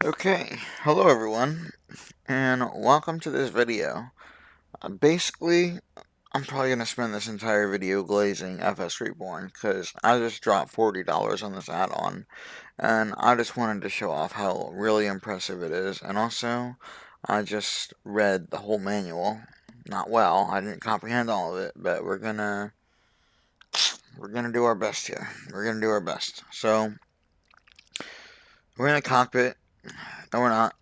Okay, hello everyone, and welcome to this video. Basically, I'm probably going to spend this entire video glazing FSreborn, because I just dropped $40 on this add-on, and I just wanted to show off how really impressive it is, and also, I just read the whole manual. Not well, I didn't comprehend all of it, but we're gonna do our best here. We're gonna do our best. So, we're in a cockpit. No, we're not.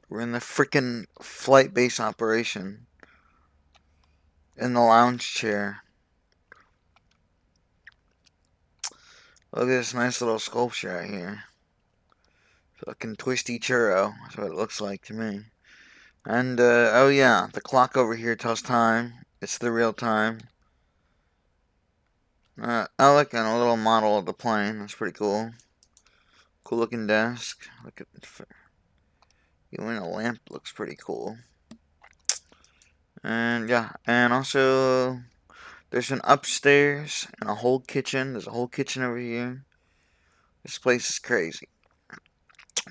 We're in the freaking flight base operation. In the lounge chair. Look at this nice little sculpture right here. Fucking twisty churro. That's what it looks like to me. And, oh yeah, the clock over here tells time. It's the real time. I like a little model of the plane. That's pretty cool. Cool looking desk. Look at even a lamp looks pretty cool. And yeah, and also there's an upstairs and a whole kitchen. There's a whole kitchen over here. This place is crazy.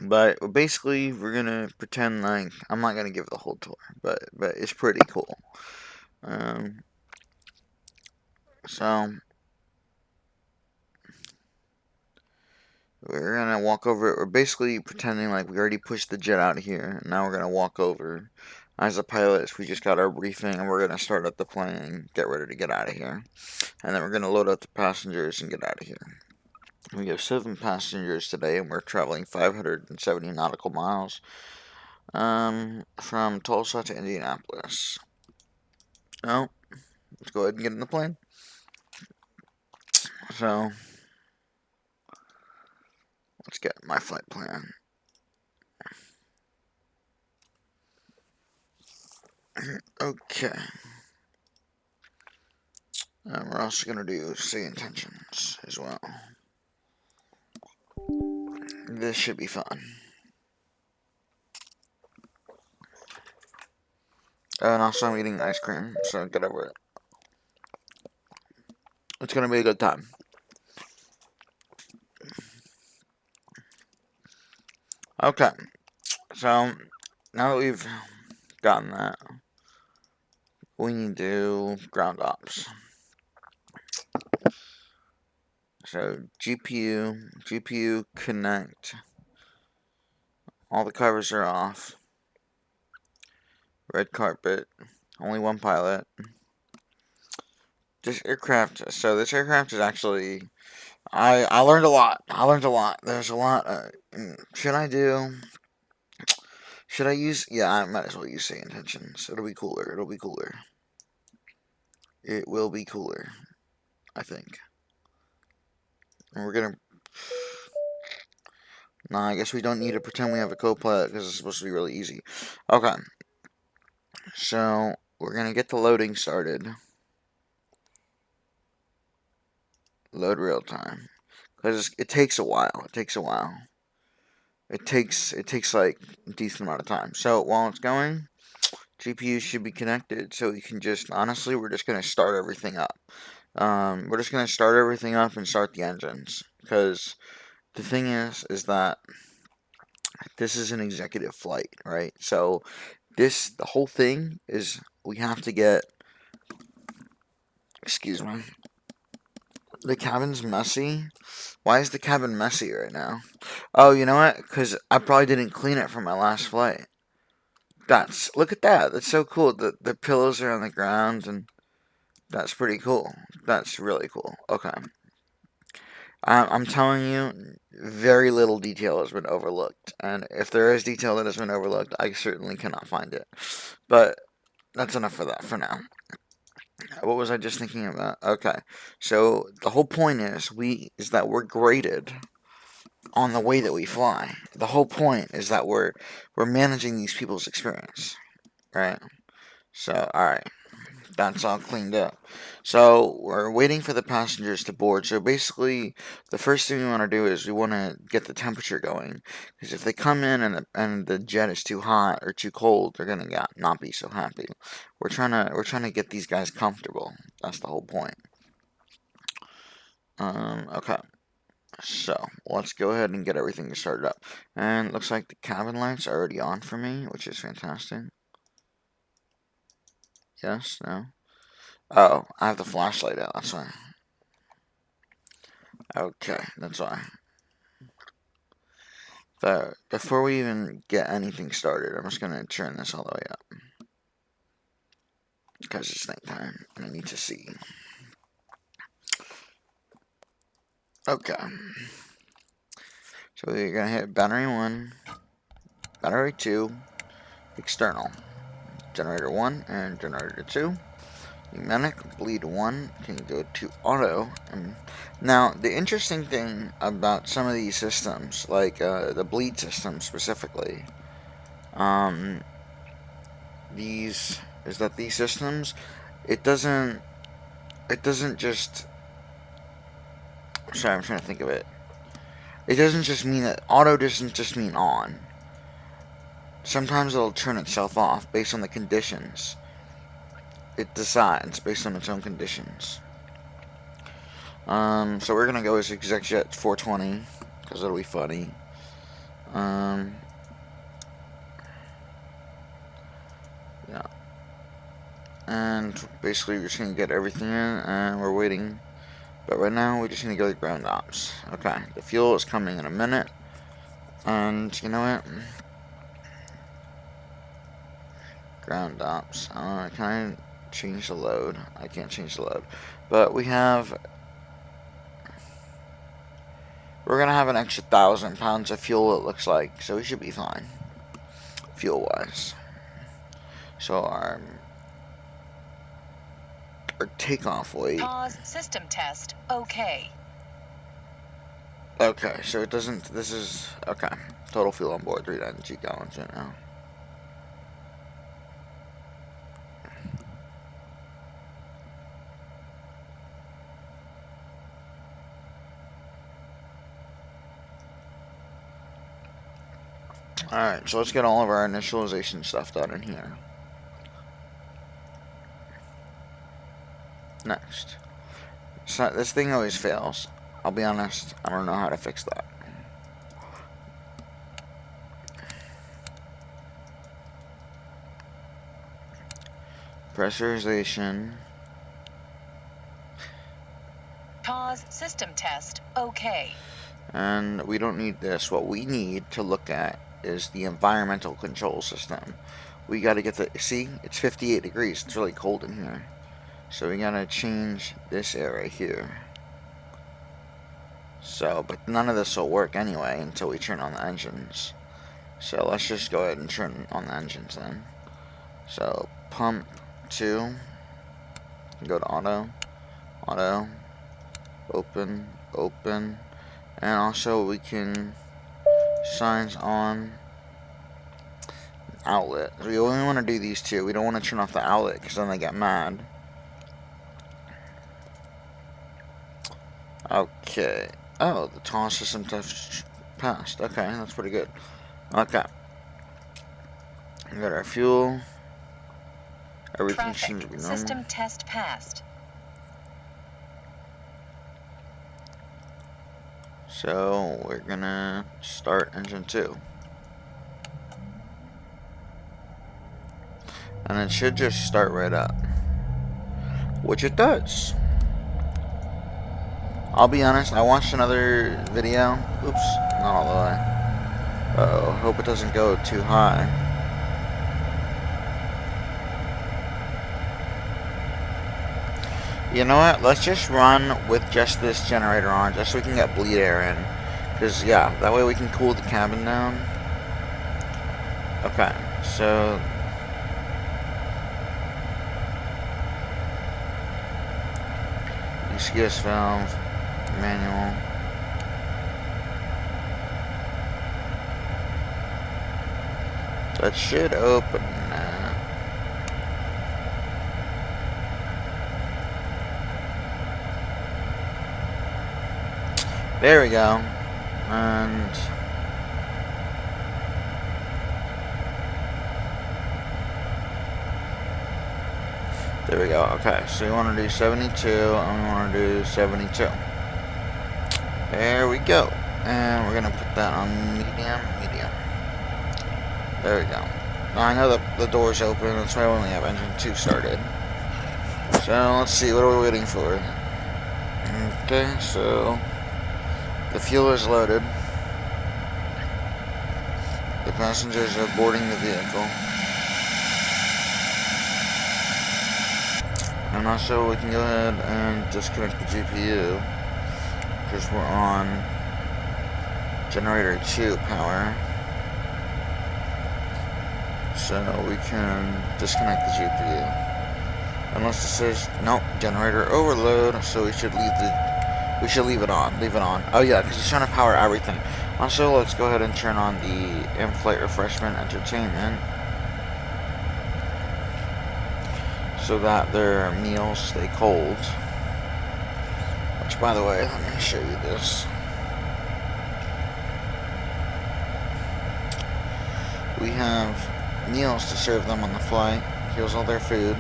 But basically, we're gonna pretend like I'm not gonna give the whole tour, but it's pretty cool. Um, so we're gonna walk over. We're basically pretending like we already pushed the jet out of here. And now we're gonna walk over. As the pilots, we just got our briefing, and we're gonna start up the plane and get ready to get out of here. And then we're gonna load up the passengers and get out of here. We have 7 passengers today, and we're traveling 570 nautical miles from Tulsa to Indianapolis. Oh, let's go ahead and get in the plane. So, let's get my flight plan. Okay. And we're also going to do sea intentions as well. This should be fun. And also I'm eating ice cream, so get over it. It's going to be a good time. Okay. So, now that we've gotten that, we need to do ground ops. So, GPU connect. All the covers are off. Red carpet. Only one pilot. This aircraft is actually, I learned a lot. There's a lot, should I use, yeah, I might as well use say intentions. It'll be cooler, It will be cooler, I think. And we're gonna, nah, I guess we don't need to pretend we have a co-pilot, because it's supposed to be really easy. Okay. So, we're gonna get the loading started. Load real time. Because it takes a while. It takes like a decent amount of time. So while it's going, GPU should be connected. So you can just honestly, we're just gonna start everything up. We're just gonna start everything up and start the engines because the thing is that this is an executive flight, right? So the whole thing is we have to get. Excuse me. The cabin's messy. Why is the cabin messy right now? Oh, you know what? Because I probably didn't clean it from my last flight. Look at that. That's so cool. The pillows are on the ground, and that's pretty cool. That's really cool. Okay. I'm telling you, very little detail has been overlooked. And if there is detail that has been overlooked, I certainly cannot find it. But that's enough for that for now. What was I just thinking about? Okay. So the whole point is that we're graded on the way that we fly. The whole point is that we're managing these people's experience, right? So, alright, that's all cleaned up. So, we're waiting for the passengers to board. So, basically, the first thing we want to do is we want to get the temperature going. Because if they come in and the jet is too hot or too cold, they're going to not be so happy. We're trying to get these guys comfortable. That's the whole point. Okay. So, let's go ahead and get everything started up. And it looks like the cabin lights are already on for me, which is fantastic. Yes, no. Oh, I have the flashlight out, that's why. Okay, that's why. But before we even get anything started, I'm just going to turn this all the way up. Because it's nighttime, and I need to see. Okay. So we're going to hit battery 1, battery 2, external. Generator 1 and generator 2. Pneumatic bleed 1 can go to auto. And now, the interesting thing about some of these systems, like the bleed system specifically, these systems, it doesn't just, sorry, I'm trying to think of it. It doesn't just mean that auto doesn't just mean on. Sometimes it'll turn itself off based on the conditions. It decides based on its own conditions. So we're gonna go as ExecJet 420 because it'll be funny. Yeah. And basically we're just gonna get everything in and we're waiting. But right now we just need to go to ground ops. Okay, the fuel is coming in a minute. And you know what? Ground ops. Can I change the load? I can't change the load. But we're gonna have an extra 1,000 pounds of fuel, it looks like, so we should be fine, fuel wise. So our takeoff weight. Pause system test. Okay. Okay, so it doesn't. This is okay. Total fuel on board 392 gallons right now. Alright, so let's get all of our initialization stuff done in here. Next. So this thing always fails. I'll be honest, I don't know how to fix that. Pressurization. Pause system test. Okay. And we don't need this. What we need to look at is the environmental control system. We gotta get the, see, it's 58 degrees. It's really cold in here. So we gotta change this area here. So, but none of this will work anyway until we turn on the engines. So let's just go ahead and turn on the engines then. So pump 2, go to auto, auto, open, open, and also we can signs on outlet. We only want to do these two. We don't want to turn off the outlet because then they get mad. Okay. Oh, the TOS system test passed. Okay, that's pretty good. Okay. We got our fuel. Everything seems to be normal. System test passed. So we're gonna start engine 2. And it should just start right up. Which it does. I'll be honest, I watched another video. Oops, not all the way. Uh-oh, hope it doesn't go too high. You know what? Let's just run with just this generator on, just so we can get bleed air in. Because, yeah, that way we can cool the cabin down. Okay, so... ECS valve, manual. That should open that. There we go. And there we go. Okay, so we want to do 72 and we want to do 72. There we go. And we're gonna put that on medium. There we go. Now I know the door's open, that's why I only have engine 2 started. So let's see, what are we waiting for? Okay, so the fuel is loaded. The passengers are boarding the vehicle. And also we can go ahead and disconnect the GPU because we're on generator 2 power. So we can disconnect the GPU. Unless it says nope, generator overload, so we should leave it on. Leave it on. Oh yeah, because it's trying to power everything. Also, let's go ahead and turn on the in-flight refreshment entertainment so that their meals stay cold. Which, by the way, let me show you this. We have meals to serve them on the flight. Here's all their food.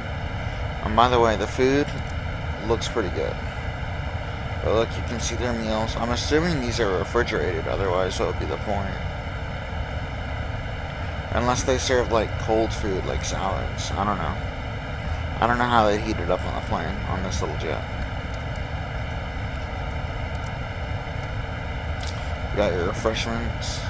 And by the way, the food looks pretty good. But look, you can see their meals. I'm assuming these are refrigerated, otherwise what would be the point? Unless they serve like cold food, like salads. I don't know. I don't know how they heat it up on the plane, on this little jet. You got your refreshments.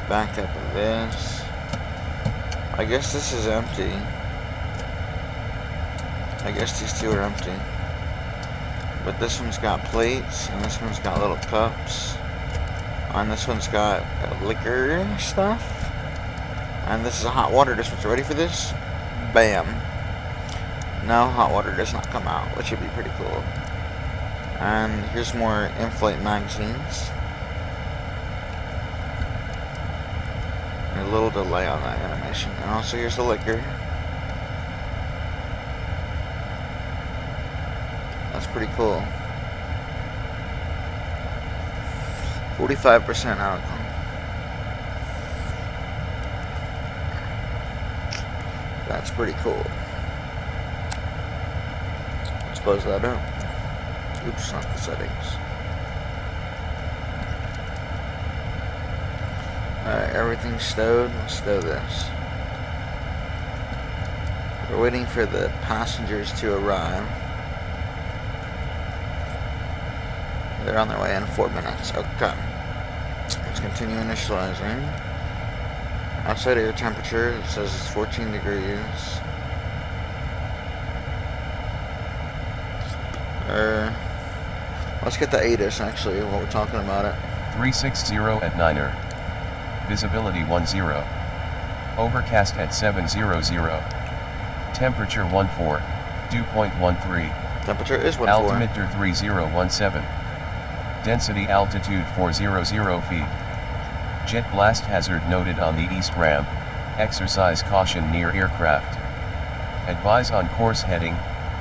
Back up of this. I guess this is empty. I guess these two are empty. But this one's got plates, and this one's got little cups. And this one's got liquor stuff. And this is a hot water dispenser. Ready for this? Bam. No, hot water does not come out, which would be pretty cool. And here's more in-flight magazines. A little delay on that animation. And also here's the liquor. That's pretty cool. 45% alcohol. That's pretty cool. Let's close that up. Oops, not the settings. Alright, everything's stowed. Let's stow this. We're waiting for the passengers to arrive. They're on their way in 4 minutes. Okay. Let's continue initializing. Outside air temperature, it says it's 14 degrees. Let's get the ATIS actually while we're talking about it. 360 at Niner. Visibility 10. Overcast at 700. Temperature 14. Dew point 13. Temperature is 14. Altimeter 3017. Density altitude 400 feet. Jet blast hazard noted on the east ramp. Exercise caution near aircraft. Advise on course heading,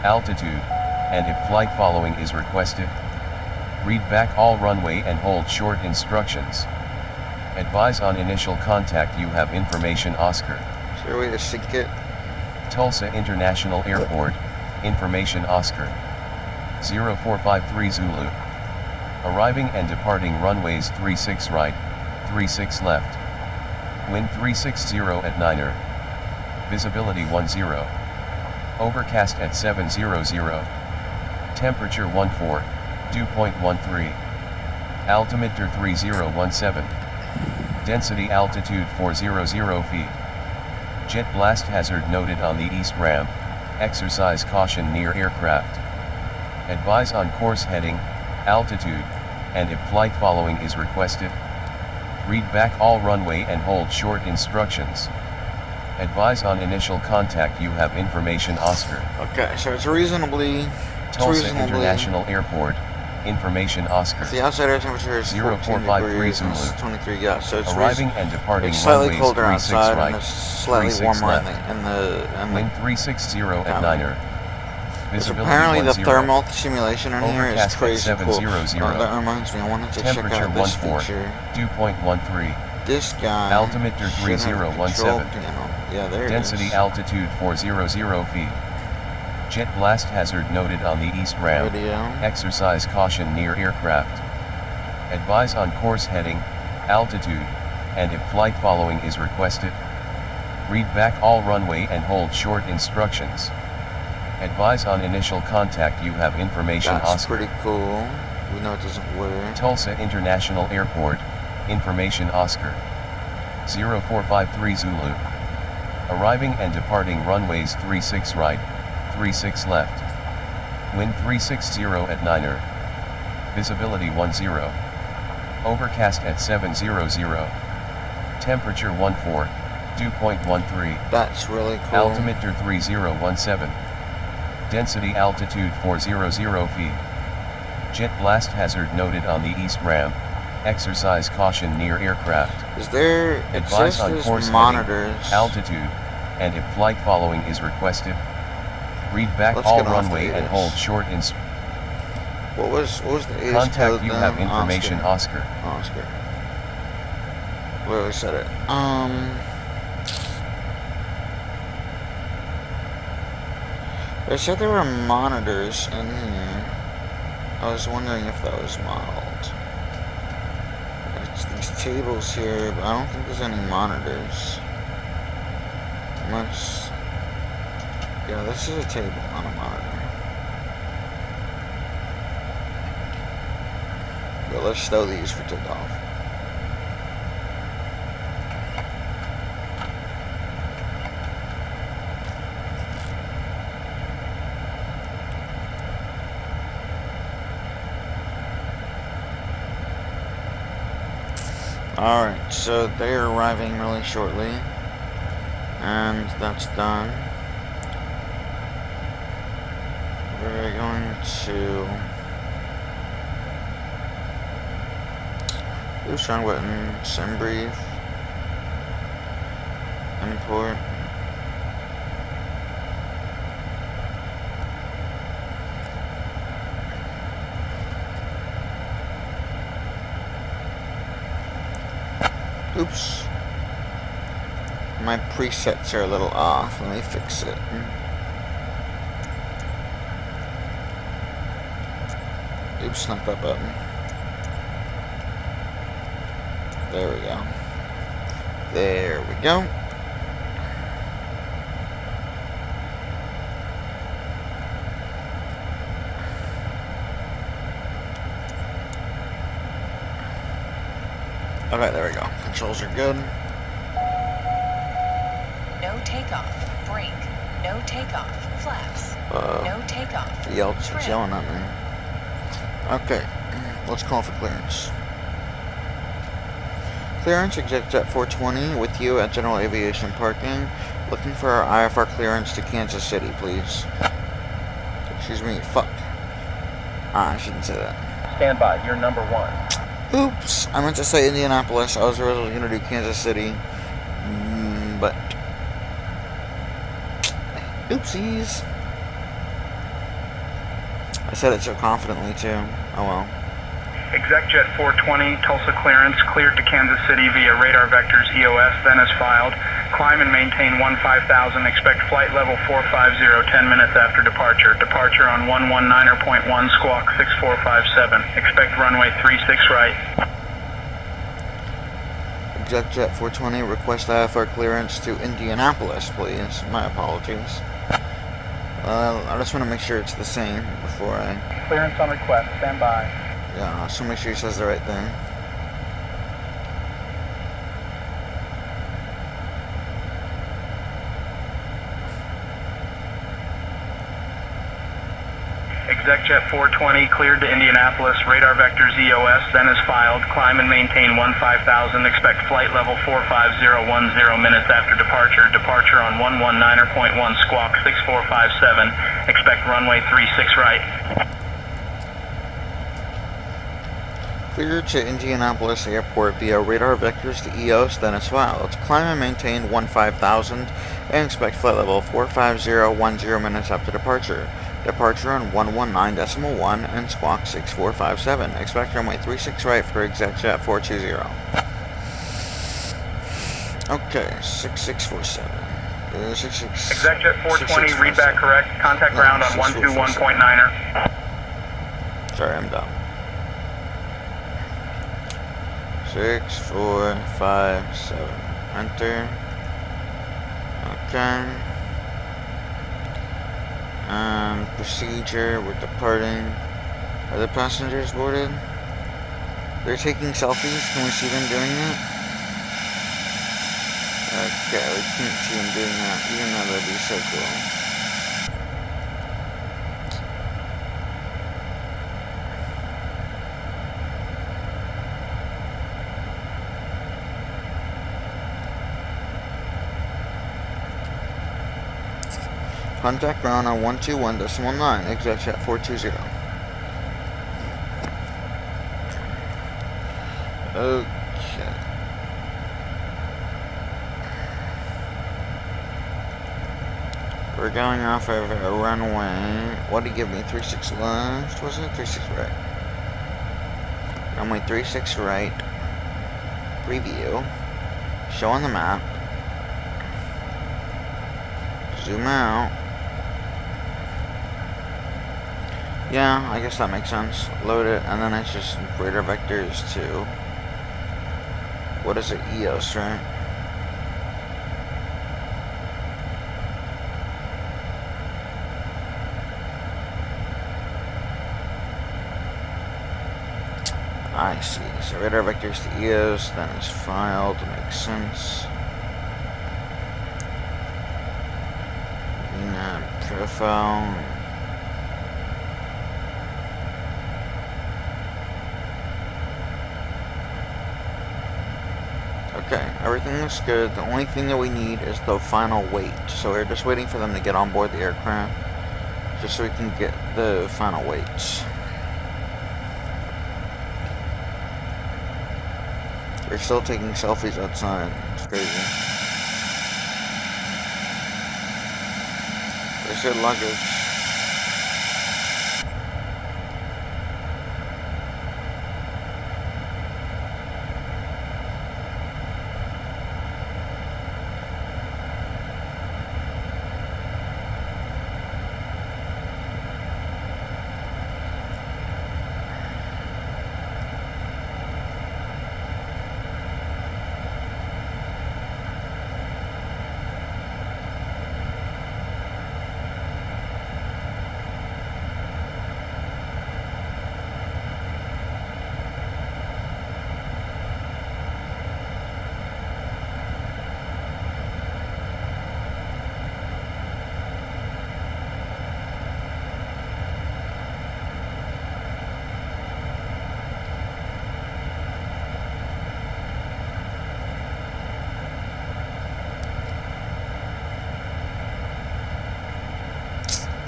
altitude, and if flight following is requested. Read back all runway and hold short instructions. Advise on initial contact. You have information Oscar. Is there a way to sync it? Tulsa International Airport, information Oscar. 0453 Zulu. Arriving and departing runways 36 right, 36 left. Wind 360 at Niner. Visibility 10. Overcast at 700. Temperature 14. Dew point 13. Altimeter 3017. Density altitude 400 feet. Jet blast hazard noted on the east ramp. Exercise caution near aircraft. Advise on course heading, altitude, and if flight following is requested. Read back all runway and hold short instructions. Advise on initial contact. You have information Oscar. Okay, so it's reasonably... Tulsa International Airport, information Oscar. The outside air temperature is 0453 Zulu. 23, yeah, so it's arriving and departing it's slightly runways colder 36 outside right, and it's slightly 36 warmer left. in the Wind 360 at Niner. Because Visibility apparently the 10. thermal simulation in here is Overcast at crazy cool. 700. That reminds me, I wanted to check Temperature out this 14. feature. 2.13. This guy Altimeter should have a control 3017. panel. Yeah, there it Density is. altitude 400 feet. Jet blast hazard noted on the east ramp. Video. Exercise caution near aircraft. Advise on course heading, altitude, and if flight following is requested. Read back all runway and hold short instructions. Advise on initial contact. You have information. That's Oscar. pretty cool. We know it doesn't work. Tulsa International Airport, information Oscar. 0453 Zulu. Arriving and departing runways 36 right, 36 left. Wind 360 at 9er. Visibility 10. Overcast at 700. Temperature 14, 2.13. That's really cool. Altimeter 3017. Density altitude 400 feet. Jet blast hazard noted on the east ramp. Exercise caution near aircraft. Is there, it Advise says on there's course monitors. heading, altitude, and if flight following is requested. Read back Let's all get off the runway and ATIS. hold short What was the ATIS contact. code You then? have information Oscar. Oscar. Literally said it. They said there were monitors in here. I was wondering if that was modeled. It's these tables here, but I don't think there's any monitors. Unless... Yeah, this is a table, not a monitor. But let's stow these for takeoff. Alright, so they're arriving really shortly. And that's done. We're going to... Oops, wrong button. Sim brief. Import. Oops. My presets are a little off. Let me fix it. Oops, not that button. There we go. There we go. Okay, there we go. Controls are good. No takeoff. Brake. No takeoff. Flaps. No takeoff. It's yelling at me. Okay, let's call for clearance. Clearance, ExecJet 420 with you at General Aviation Parking. Looking for our IFR clearance to Kansas City, please. Excuse me, fuck. I shouldn't say that. Stand by, you're number 1. Oops, I meant to say Indianapolis. I was originally going to do Kansas City. But... Oopsies. I said it so confidently, too. Oh well. ExecJet 420, Tulsa clearance, cleared to Kansas City via radar vectors EOS, then as filed. Climb and maintain 15,000, expect flight level 450 10 minutes after departure. Departure on 119.1, squawk 6457. Expect runway 36 right. ExecJet 420, request IFR clearance to Indianapolis, please. My apologies. I just want to make sure it's the same before I... Clearance on request, stand by. Yeah, I just want to make sure he says the right thing. ExecJet 420, cleared to Indianapolis, radar vectors EOS, then as filed. Climb and maintain 15,000, expect flight level 450 minutes after departure. Departure on 119.1, squawk 6457. Expect runway 36 right. Clear to Indianapolis Airport via radar vectors to EOS, then as filed. Climb and maintain 15,000 and expect flight level 450 minutes after departure. Departure on 119.1 and squawk 6457. Expect runway 36 right for ExecJet 420. Okay, 6647. 66. ExecJet 420, read back correct. Contact ground on 121.9er. Sorry, I'm dumb. 6457. Enter. Okay. Procedure, we're departing. Are the passengers boarded? They're taking selfies. Can we see them doing that? Okay, we can't see them doing that, even though that'd be so cool. Contact ground on 121.9, ExecJet 420. Okay. We're going off of a runway. What did he give me? 36 left? Was it? 36 right. Runway 36 right. Preview. Show on the map. Zoom out. Yeah, I guess that makes sense. Load it, and then it's just radar vectors to, what is it, EOS, right? I see. So radar vectors to EOS, then it's filed, makes sense. Profile. Okay, everything looks good. The only thing that we need is the final weight. So we're just waiting for them to get on board the aircraft, just so we can get the final weights. They're still taking selfies outside. It's crazy. They said luggage.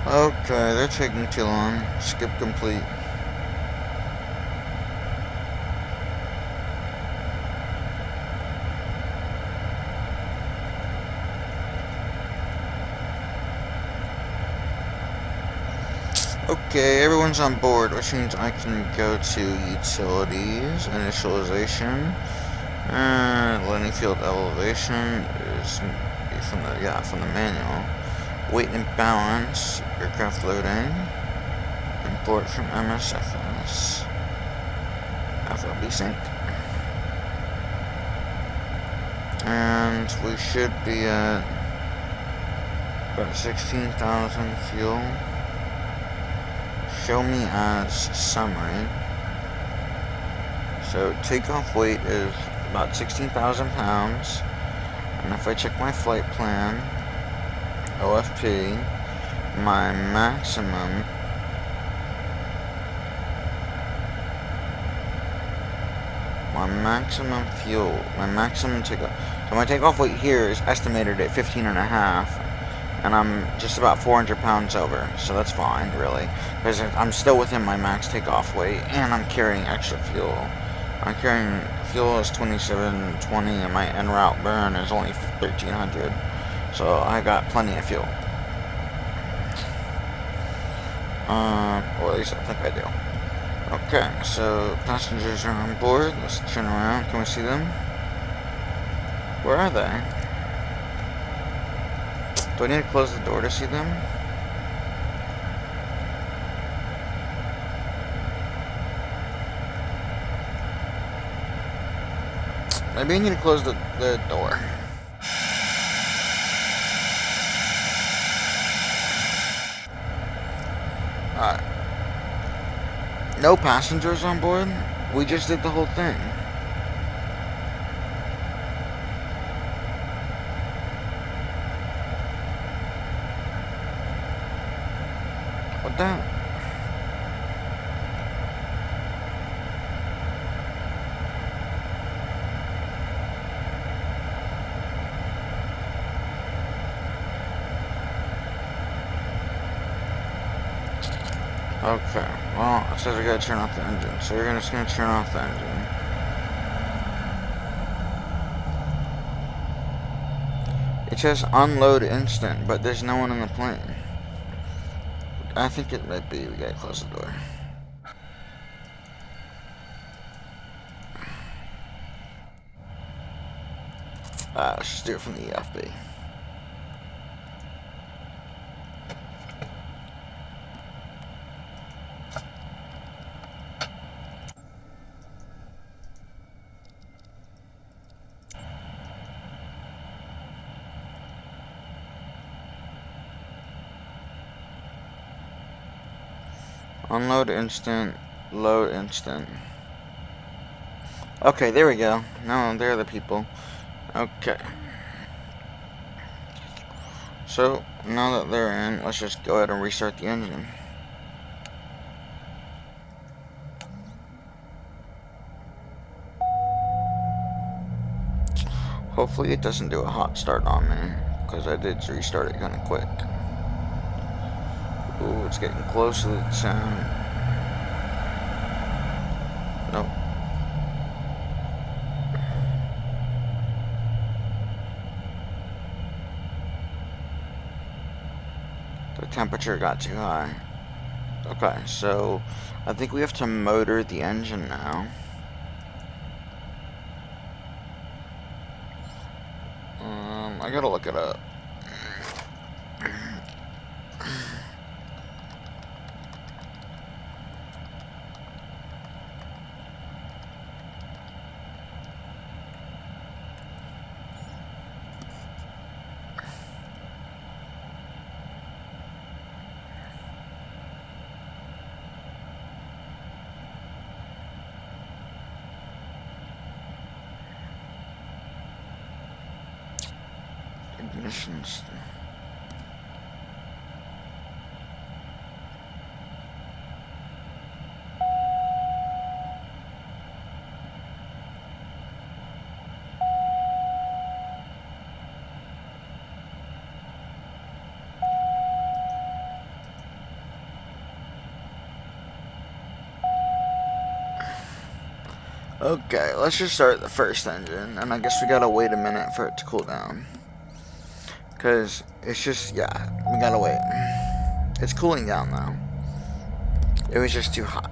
Okay, they're taking too long. Skip complete. Okay, everyone's on board, which means I can go to utilities, initialization, landing field elevation is from the manual. Weight and balance, aircraft loading, import from MSFS, FLB sync. And we should be at about 16,000 fuel. Show me as summary. So takeoff weight is about 16,000 pounds. And if I check my flight plan, OFP, my maximum fuel, my maximum takeoff. So my takeoff weight here is estimated at 15.5, and I'm just about 400 pounds over, so that's fine, really, because I'm still within my max takeoff weight, and I'm carrying extra fuel. I'm carrying fuel is 2720, and my en route burn is only 1300, so I got plenty of fuel. Or at least I think I do. Okay, so passengers are on board. Let's turn around. Can we see them? Where are they? Do I need to close the door to see them? Maybe I need to close the door. Alright. No passengers on board? We just did the whole thing. What the? Okay, well, it says we gotta turn off the engine, so we're just gonna turn off the engine. It says unload instant, but there's no one in the plane. I think it might be we gotta close the door. Let's just do it from the EFB. Unload instant, load instant. Okay, there we go. No, they're the people. Okay. So, now that they're in, let's just go ahead and restart the engine. Hopefully it doesn't do a hot start on me, because I did restart it kind of quick. Ooh, it's getting close to the sound. Nope. The temperature got too high. Okay, so I think we have to motor the engine now. I gotta look it up. Ignitions. Okay, let's just start the first engine, and I guess we gotta wait a minute for it to cool down. Because it's just, yeah, we gotta wait. It's cooling down now. It was just too hot.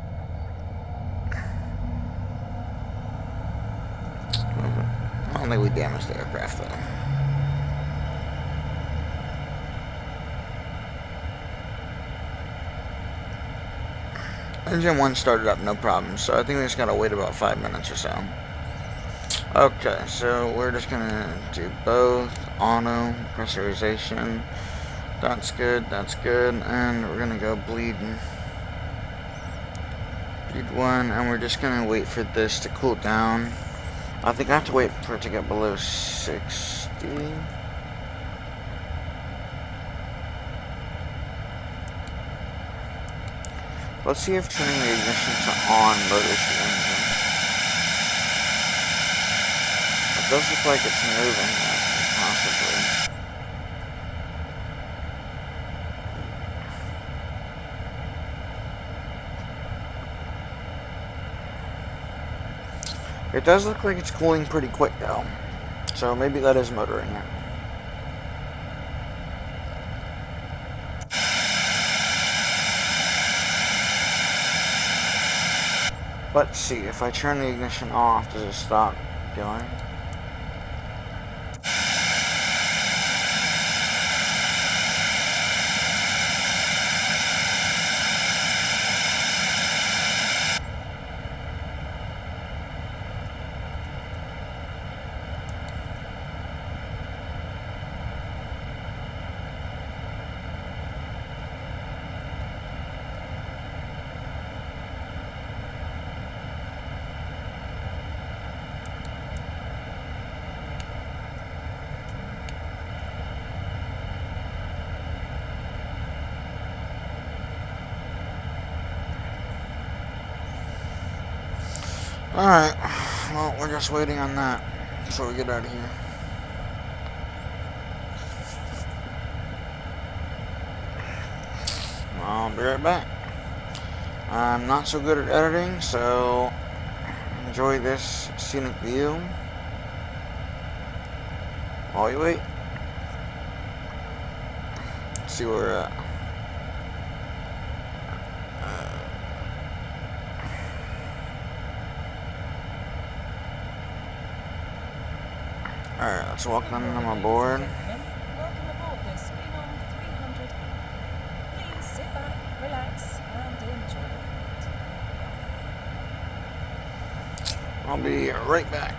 I don't think we damaged the aircraft though. Engine 1 started up no problem, so I think we just gotta wait about 5 minutes or so. Okay, so we're just gonna do both, auto, pressurization, that's good, and we're gonna go bleed 1, and we're just gonna wait for this to cool down. I think I have to wait for it to get below 60. Let's see if turning the ignition to on motors the engine. It does look like it's moving, possibly. It does look like it's cooling pretty quick though, so maybe that is motoring it. Let's see, if I turn the ignition off, does it stop going? Alright, well, we're just waiting on that before we get out of here. I'll be right back. I'm not so good at editing, so enjoy this scenic view while you wait. Let's see where we're at. Alright, let's walk on my board. Welcome aboard this Phenom 300. Please sit back, relax, and enjoy the flight. I'll be right back.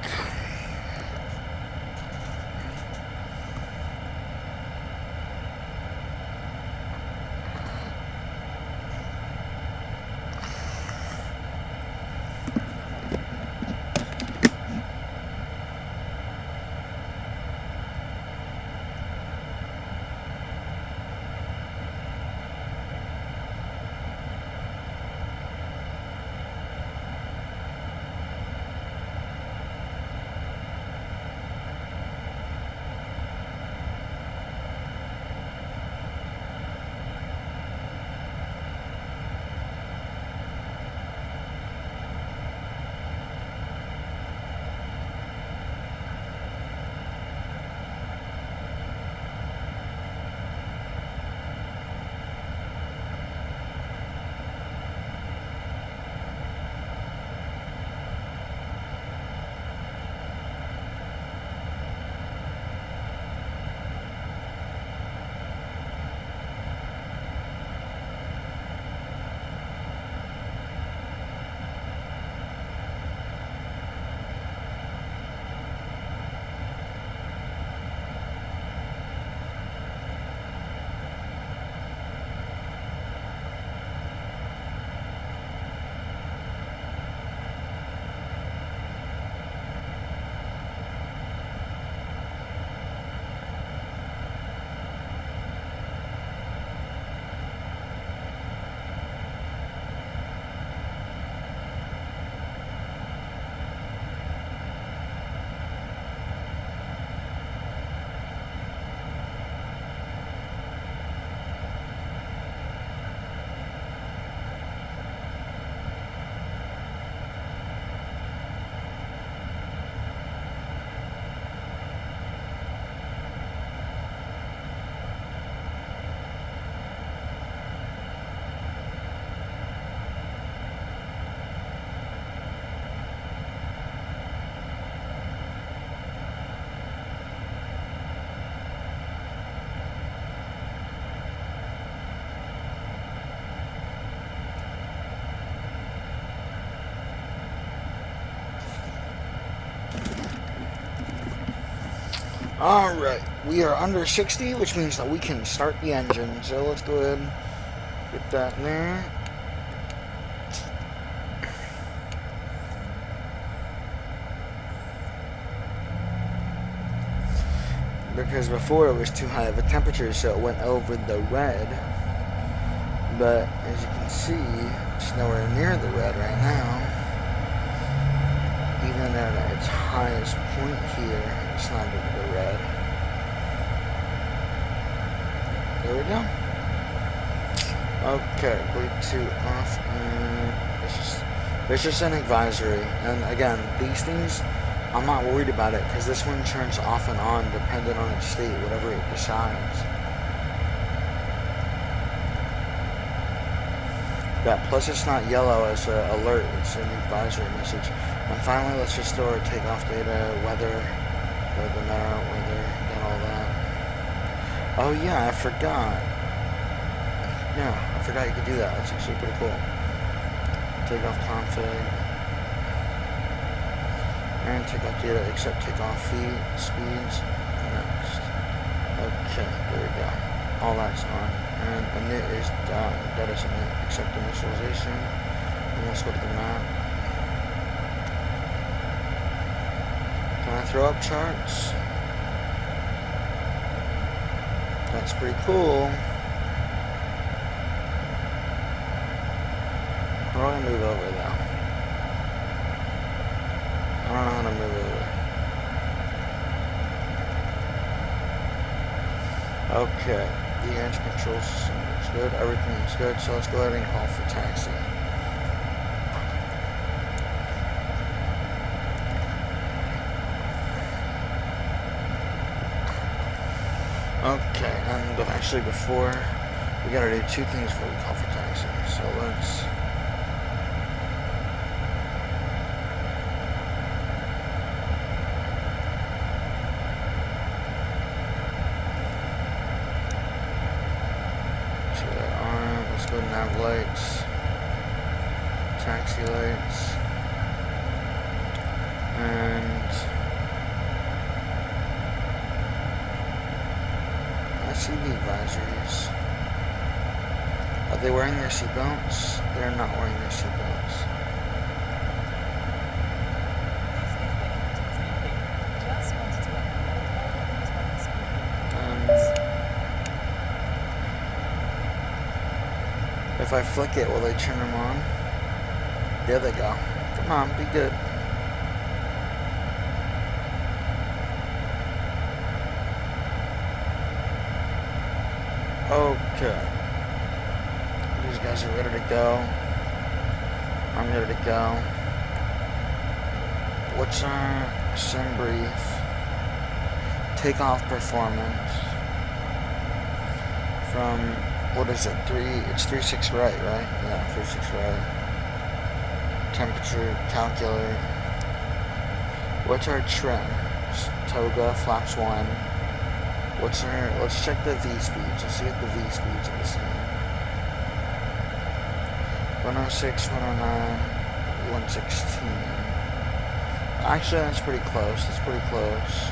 Alright, we are under 60, which means that we can start the engine. So let's go ahead and get that in there. Because before it was too high of a temperature, so it went over the red. But as you can see, it's nowhere near the red right now. Even at its highest point here, it's not over the red. There we go. Okay, Bluetooth off, and it's just an advisory. And again, these things, I'm not worried about it because this one turns off and on depending on its state, whatever it decides. Yeah, plus it's not yellow as an alert, it's an advisory message. And finally, let's just throw our takeoff data, weather, the matter, weather, got all that. Oh yeah, I forgot. Yeah, I forgot you could do that. That's actually pretty cool. Takeoff config. And takeoff data, except takeoff speeds. Next. Okay, there we go. All that's on. And init is done. That is init, except initialization. And let's go to the map. Can I throw up charts? That's pretty cool. How do I move over though? I don't know how to move over. Okay, the engine control system looks good, everything looks good, so let's go ahead and call for taxi. Okay, and actually before, we gotta do two things before we call for taxi, so let's... Let's go to nav lights, taxi lights, and I see the advisories. Are they wearing their seatbelts? They're not wearing their seatbelts. This is the captain speaking. Just wanted to let you know everything is running smoothly. If I flick it, will they turn them on? There they go. Come on, be good. Okay. These guys are ready to go. I'm ready to go. What's our sim brief? Takeoff performance. From, what is it, it's 3.6 right? Yeah, 3.6 right. Temperature, calculate. What's our trim? Toga, flaps 1. What's our, let's check the V speeds. Let's see what the V speeds are the same. 106, 109, 116. Actually, that's pretty close. That's pretty close.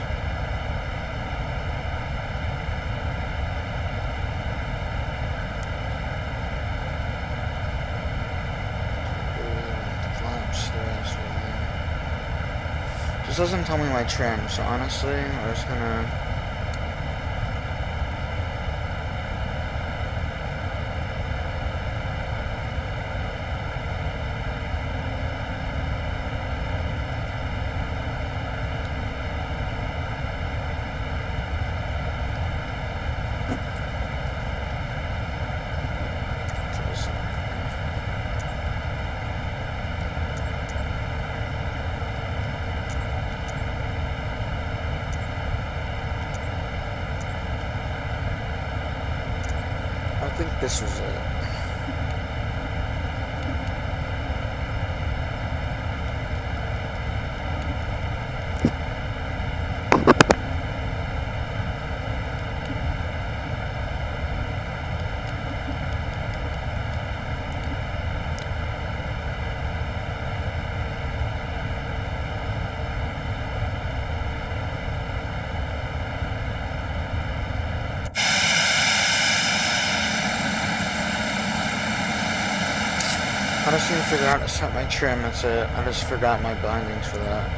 This doesn't tell me my trim, so honestly, I'm just gonna... I think this was it. I just need to figure out how to set my trim, that's it. I just forgot my bindings for that.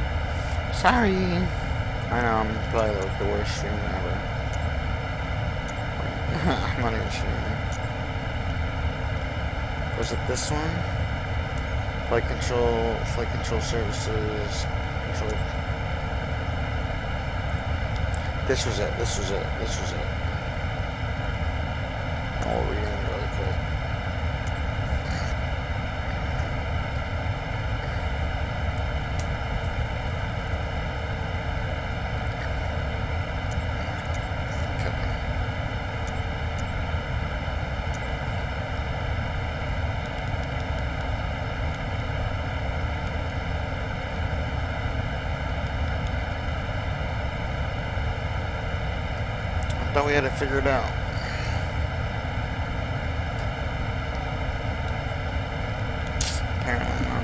Sorry! I know, I'm probably like the worst streamer ever. I'm not even streaming. Was it this one? Flight control services, control. This was it. I'll read it really quick. thought we had it figured out. Apparently not.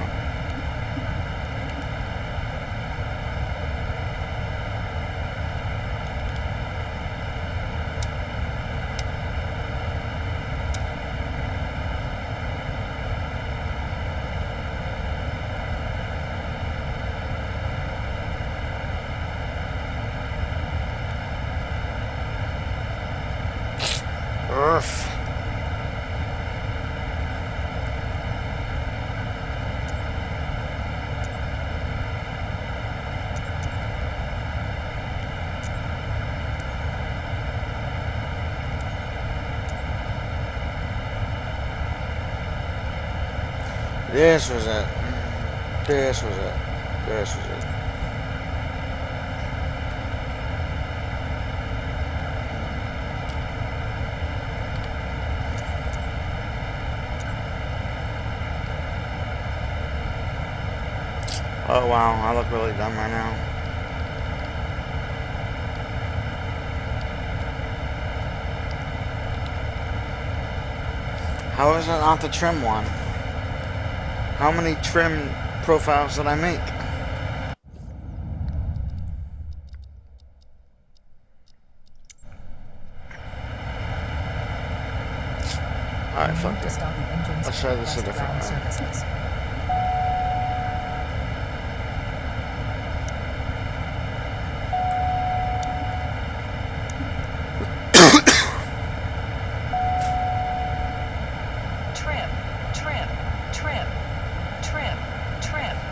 Earth. This was it. This was it. This was it. Oh wow, I look really dumb right now. How is that not the trim one? How many trim profiles did I make? Alright, fuck it. Let's try this a different way.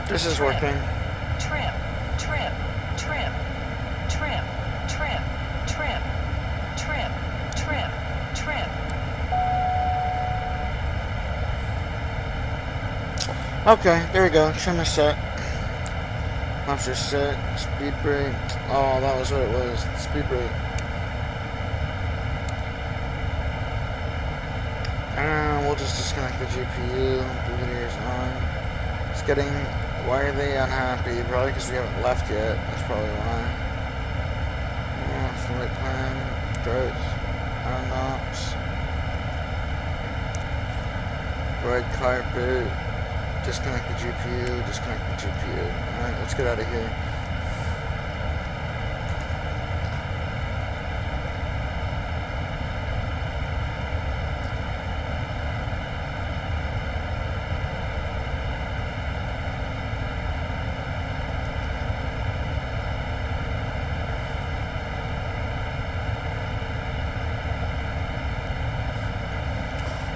This is working. Trim, trim, trim, trim, trim, trim, trim, trim, trim. Okay, there we go. Trim is set. Launcher set. Speed brake. Oh, that was what it was. Speed brake. And we'll just disconnect the GPU. Booters on. It's getting. Why are they unhappy? Probably because we haven't left yet. That's probably why. Yeah, flight plan. Droids. Knobs. Red carpet. Disconnect the GPU. Disconnect the GPU. Alright, let's get out of here.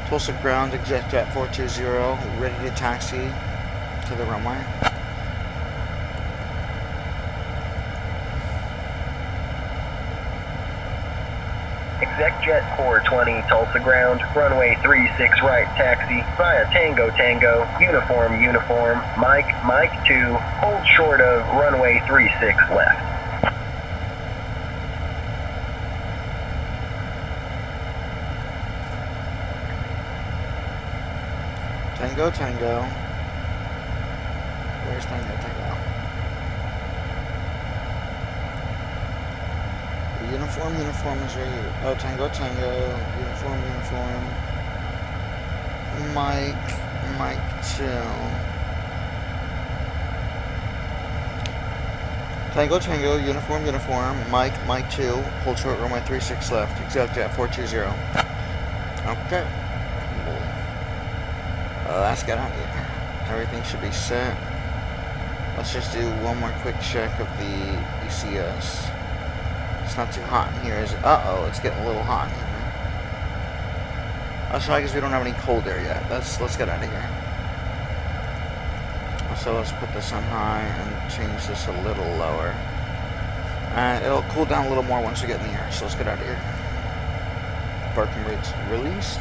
Tulsa ground, ExecJet 420, ready to taxi to the runway. ExecJet 420, Tulsa ground, runway 36 right, taxi, via Tango Tango, uniform uniform, Mike, Mike 2, hold short of runway 36 left. Tango Tango. Where's Tango Tango? The uniform is right here. Oh, Tango Tango. Uniform. Mike 2. Tango, uniform, Mike 2, hold short runway 36 left, ExecJet 420. Okay. Let's get out of here. Everything should be set. Let's just do one more quick check of the ECS. It's not too hot in here, is it? Uh-oh, it's getting a little hot in here. Also, I guess we don't have any cold air yet. Let's get out of here. So let's put this on high and change this a little lower. And it'll cool down a little more once we get in the air. So let's get out of here. Parking brakes released.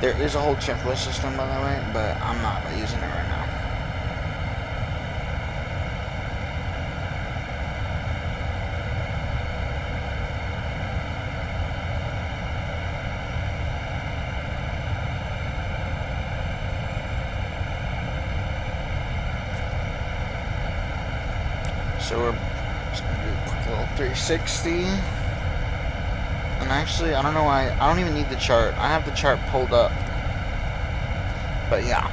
There is a whole checklist system, by the way, but I'm not using it right now. So we're just gonna do a quick little 360. actually, I don't know why. I don't even need the chart. I have the chart pulled up. But yeah.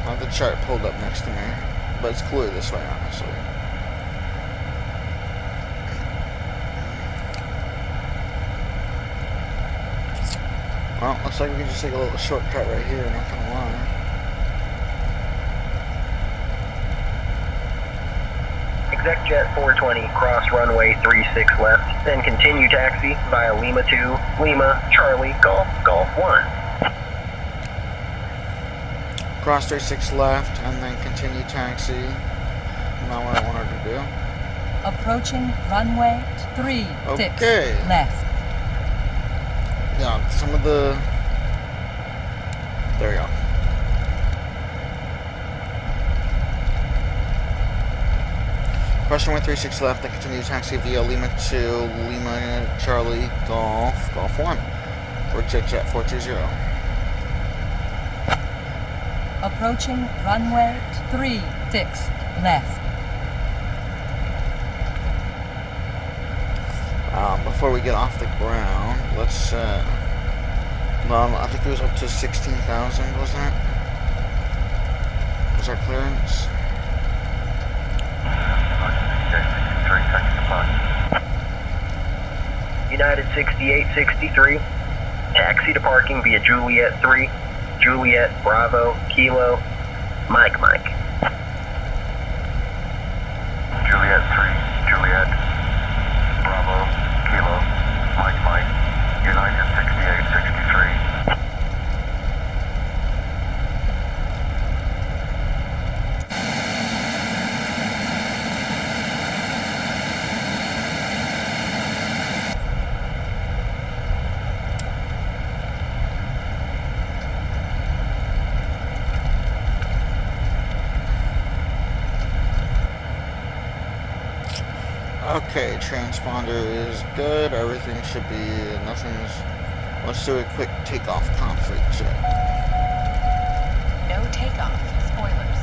I have the chart pulled up next to me. But it's cooler this way, honestly. Well, looks like we can just take a little shortcut right here, not gonna lie. ExecJet 420, cross runway 36 left, then continue taxi via Lima 2, Lima, Charlie, Golf, Golf 1. Cross 36 left, and then continue taxi. Not what I wanted to do. Approaching runway 36 Okay. left. Yeah, some of the... There we go. Cross runway 36 left, then continue taxi via Lima 2, Lima, Charlie, Golf, Golf 1. Or ExecJet 420. Approaching runway 36 left. Before we get off the ground, let's, I think it was up to 16,000, wasn't it? Was our clearance? United 6863, taxi to parking via Juliet 3, Juliet, Bravo, Kilo, Mike. Juliet 3, Juliet, Bravo, Kilo, Mike, United 6863. Okay, transponder is good. Everything should be, nothing's... Let's do a quick takeoff config check. No takeoff. Spoilers.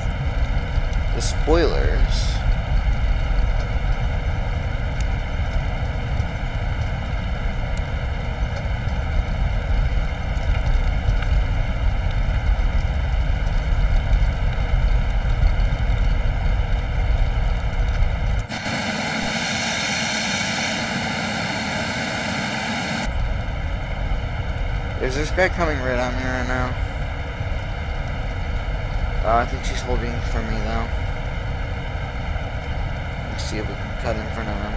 The spoilers. Is this guy coming right at me right now? I think she's holding for me though. Let's see if we can cut in front of him.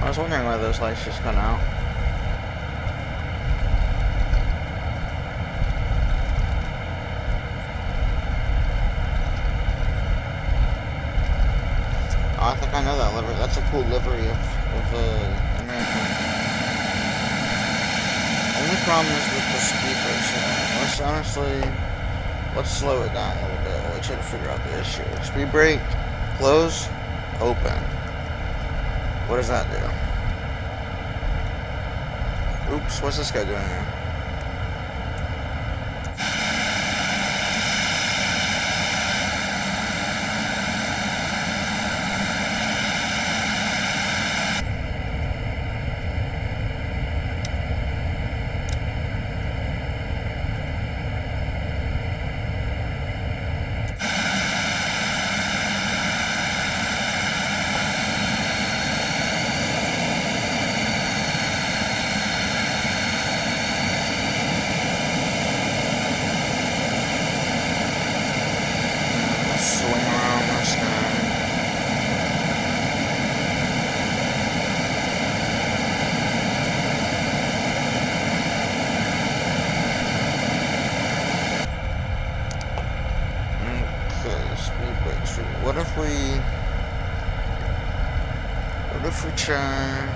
I was wondering why those lights just cut out. Oh, I think I know that livery. That's a cool livery of American. Only problem is with the speakers. Let's slow it down a little bit while we try to figure out the issue. Speed brake, close, open. What does that do? Oops, what's this guy doing here? Swing around this guy. Okay, speed brakes. What if we try...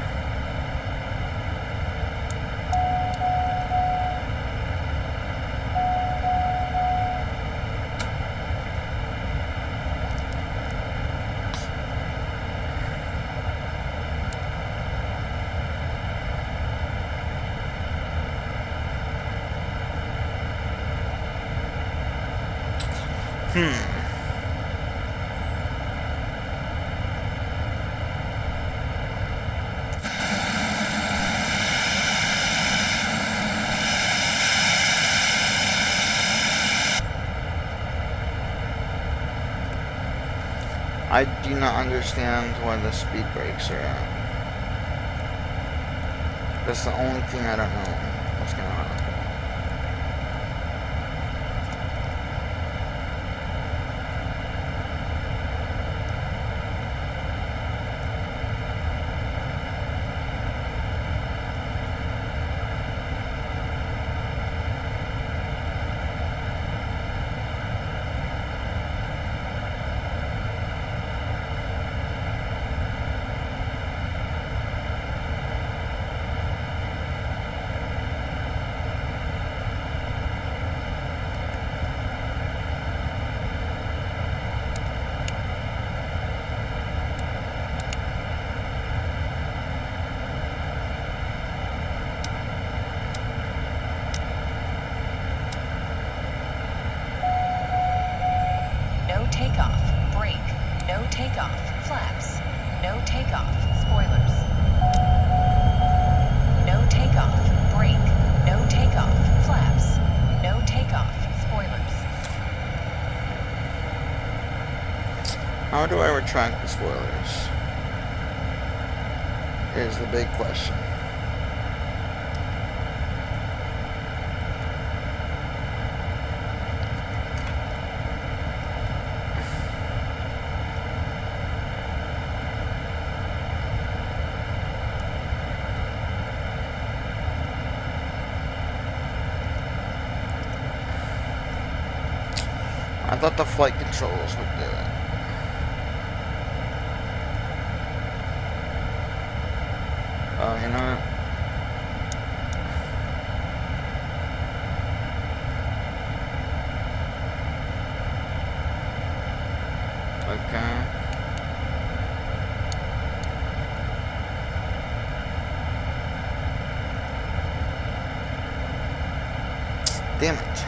I do not understand why the speed brakes are out. That's the only thing I don't know what's going on. No takeoff, brake, no takeoff, flaps, no takeoff, spoilers. No takeoff, brake, no takeoff, flaps, no takeoff, spoilers. How do I retract the spoilers? Is the big question. I thought the flight controls would do it. Oh, you know what? Okay. Damn it.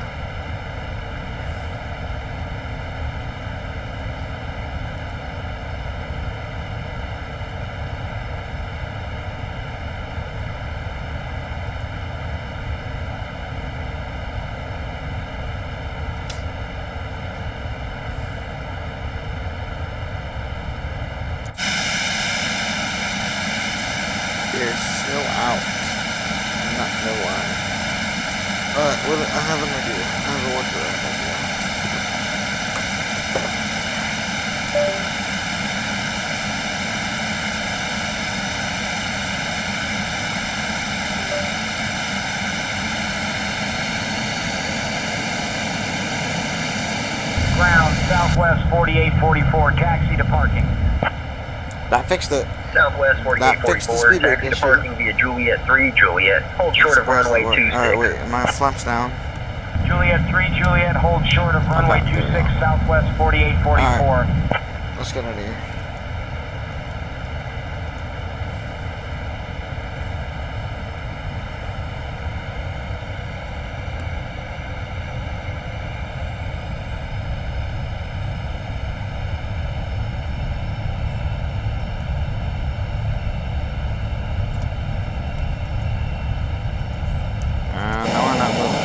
They're still out. I'm not know why. Alright, well, I have an idea. I have a workaround idea. Ground, Southwest 4844, taxi to parking. That fixed it. Southwest That fixed the 4844, speed brake taxi to issue. parking via Juliet 3, Juliet. Hold short of runway 26. Alright, wait. My flaps down. Juliet 3, Juliet, hold short of runway Okay, there we 26, go. Southwest 4844. Let's get out of here. No, we're not moving.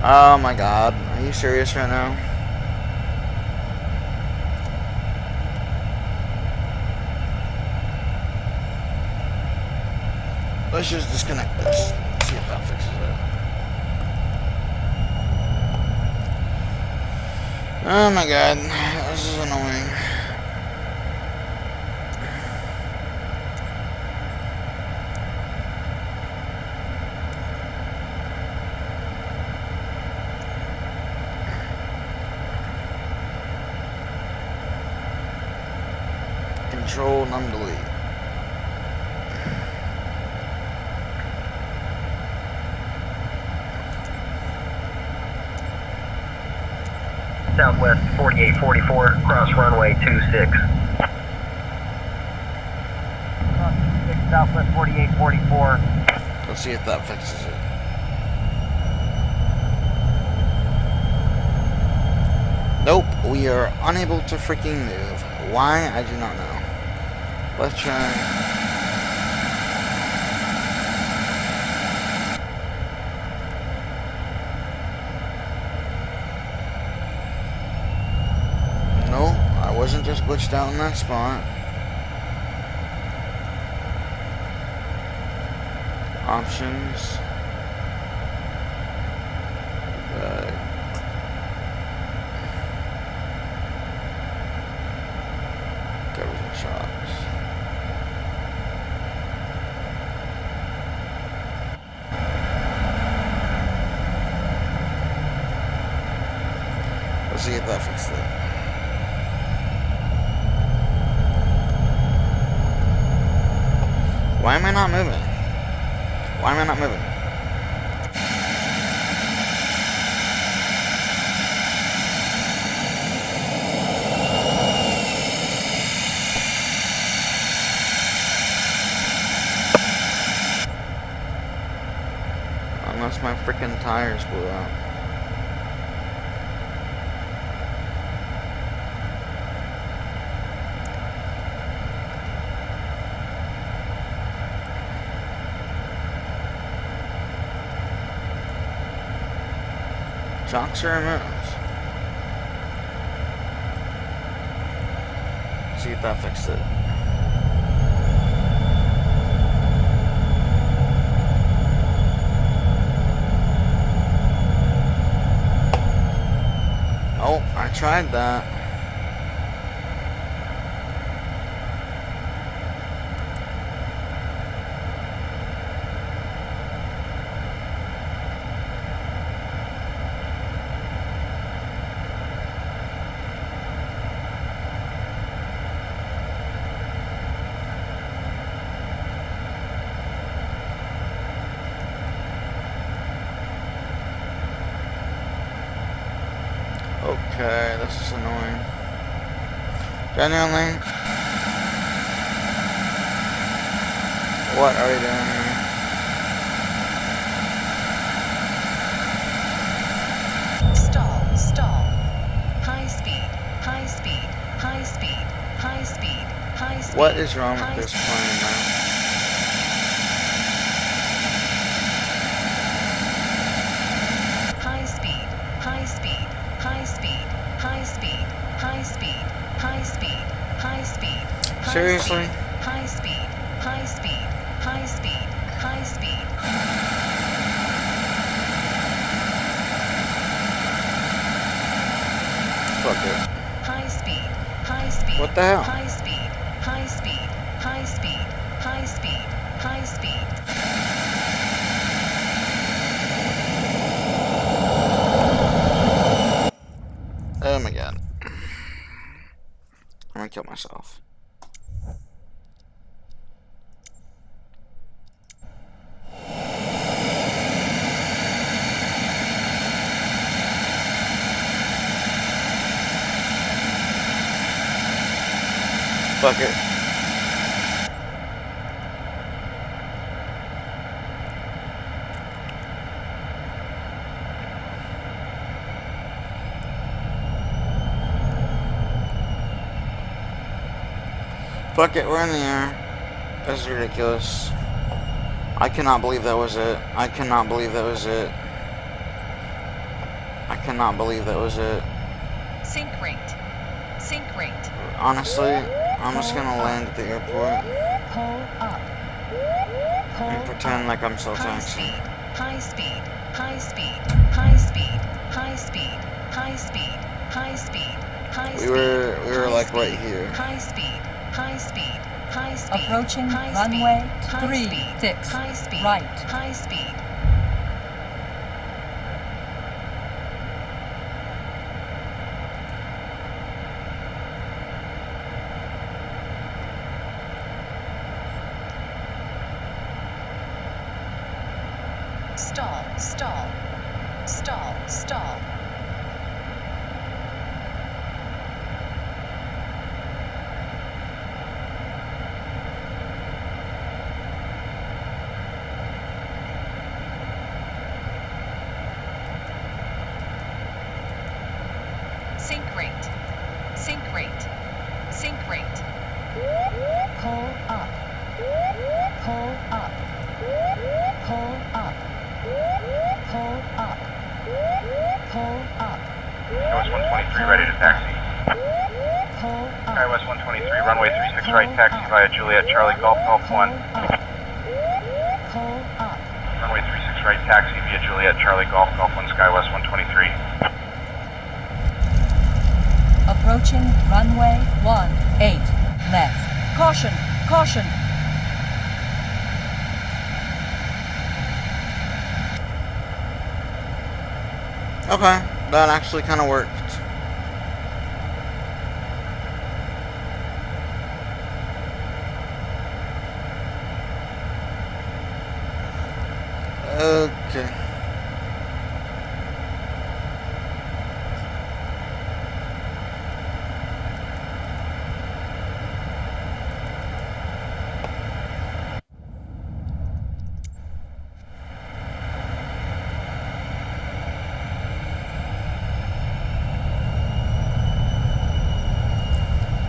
Oh my god. Are you serious right now? Let's just disconnect this. See if that fixes it. Oh my god. This is annoying. Control num delete. Southwest 4844, cross runway 26. Cross 26, Southwest 4844. Let's see if that fixes it. Nope, we are unable to freaking move. Why? I do not know. Let's try. No, I wasn't just glitched out in that spot. Options. Covers and shocks. Let's see if that fixes it. Why am I not moving? Why am I not moving? Unless my freaking tires blew out. Shocks are removed. See if that fixed it. Oh, I tried that. Okay, this is annoying. Genuinely. What are you doing here? Stall, stall. High speed, high speed, high speed, high speed, high speed. What is wrong with high this speed. plane now? High speed, high speed, high speed, high speed, high speed, high speed, high speed. Seriously? High speed, high speed, high speed, high speed. Fuck it. High speed, high speed. What the hell? High speed, high speed, high speed, high speed, high speed. Oh my god. I'm gonna kill myself. Fuck it. Fuck it, we're in the air. This is ridiculous. I cannot believe that was it. I cannot believe that was it. I cannot believe that was it. Sync rate. Sync rate. Honestly, I'm just gonna land at the airport Pull up. Pull and pretend like I'm still high taxiing. speed, high speed, high speed, high speed, high speed, high speed, high speed, high speed. We were high like speed, right here. High speed, high speed, high speed. Approaching high runway speed, high 36, speed, high speed, right. high speed. Stall, stall, stall, stall. Pull up. Pull up. Pull up. Pull up. Pull up. Skywest 123, ready to taxi. Pull up. Skywest 123, runway 36 right, taxi via Juliet, Charlie, Golf, Golf 1. Pull up. Runway 36 right, taxi via Juliet, Charlie, Golf, Golf 1, Skywest 123. Approaching runway 18 left. Caution! Caution! Okay, that actually kind of worked. Okay.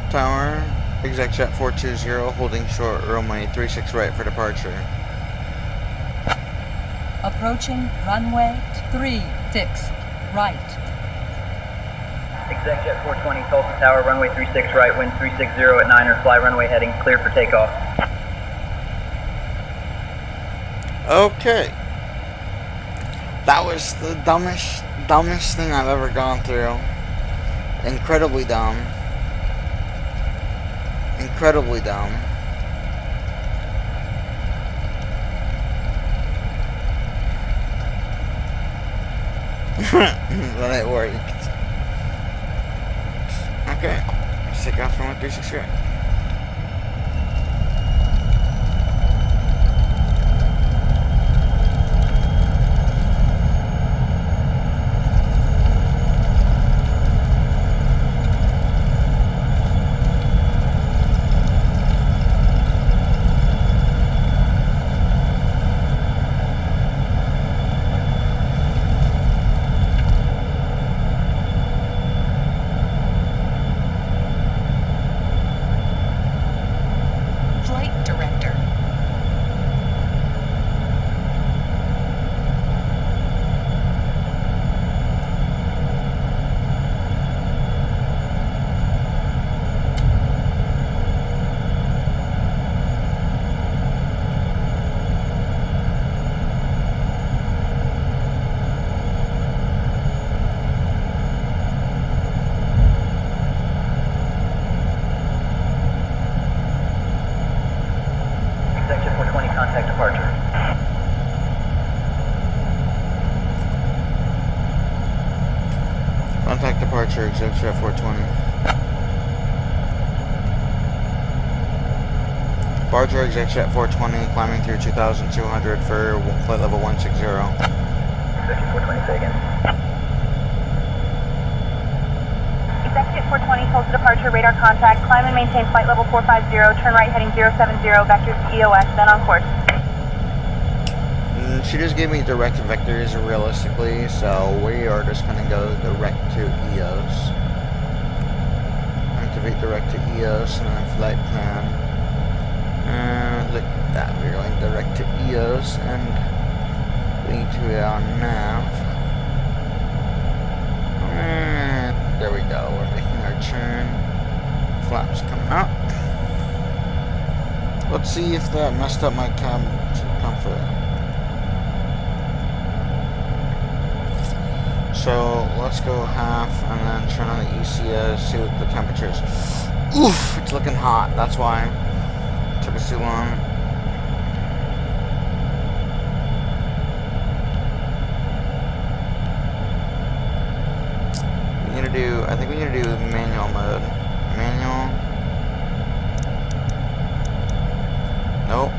Tower, exec jet 420, holding short runway 36 right for departure. Approaching runway 36 right. Exec Jet 420, Tulsa Tower, runway 36 right, wind 360 at 9er, fly runway heading, clear for takeoff. Okay. That was the dumbest thing I've ever gone through. Incredibly dumb. Incredibly dumb. But it worked. Okay. Let's take off from 136 right. Flight director. Exec Jet 420, contact departure. Contact departure, exec jet 420. Departure, exec jet 420, climbing through 2,200 for flight level 160. Exec Jet 420, say again. Exec Jet 420, Tulsa departure, radar contact, climb and maintain flight level 450, turn right heading 070, vectors to EOS, then on course. She just gave me direct vectors realistically, so we are just gonna go direct to EOS. Activate direct to EOS and then flight plan. Look at that, we're going direct to EOS and we need to be on nav. And there we go, we're making our turn. Flaps coming up. Let's see if that messed up my cabin comfort. So let's go half and then turn on the ECS, see what the temperature is. Oof, it's looking hot, that's why it took us too long. I think we need to do manual mode. Manual. Nope.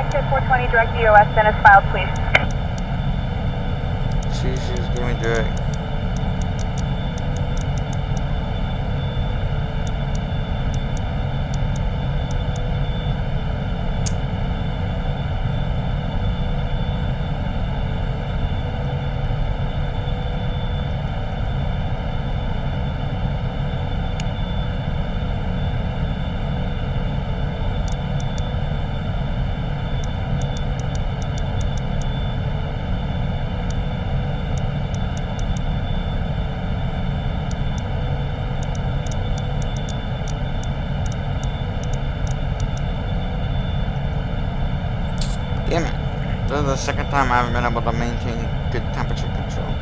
Executive 420, direct EOS, then as filed, please. She's giving me direct. Damn it. This is the second time I haven't been able to maintain good temperature control.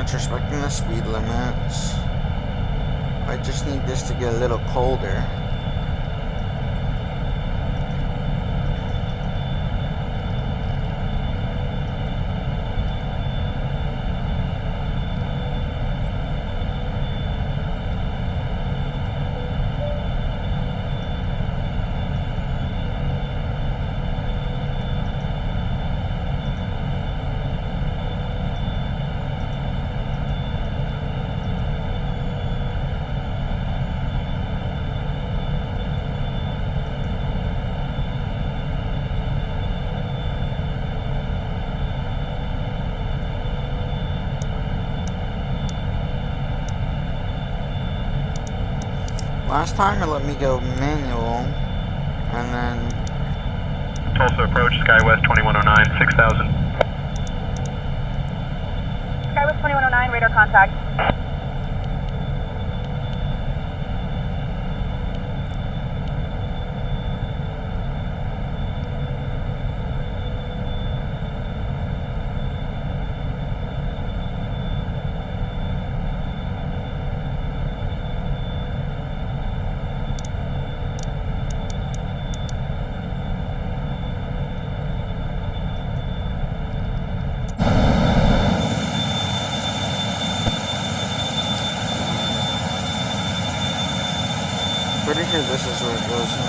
It's respecting the speed limits. I just need this to get a little colder. Last time it let me go manual, and then Tulsa approach, SkyWest 2109, 6000. SkyWest 2109, radar contact. pretty sure this is where it goes in.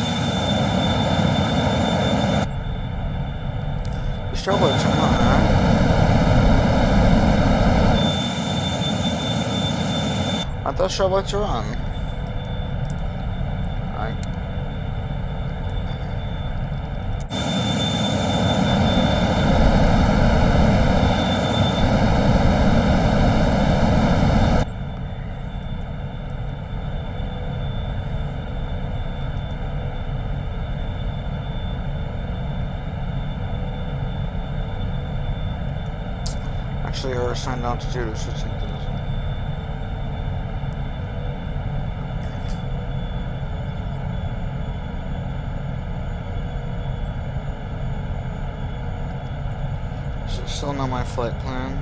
The strobe lights are on, right? I thought strobe lights were on. Actually, our assigned altitude is 15,000. So still not my flight plan.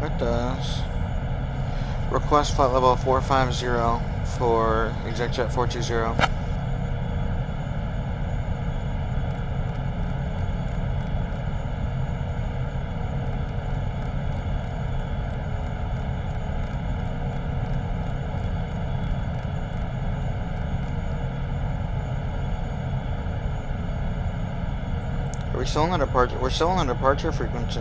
It does. Request flight level 450 for ExecJet 420. We're still on departure. We're still on departure frequency.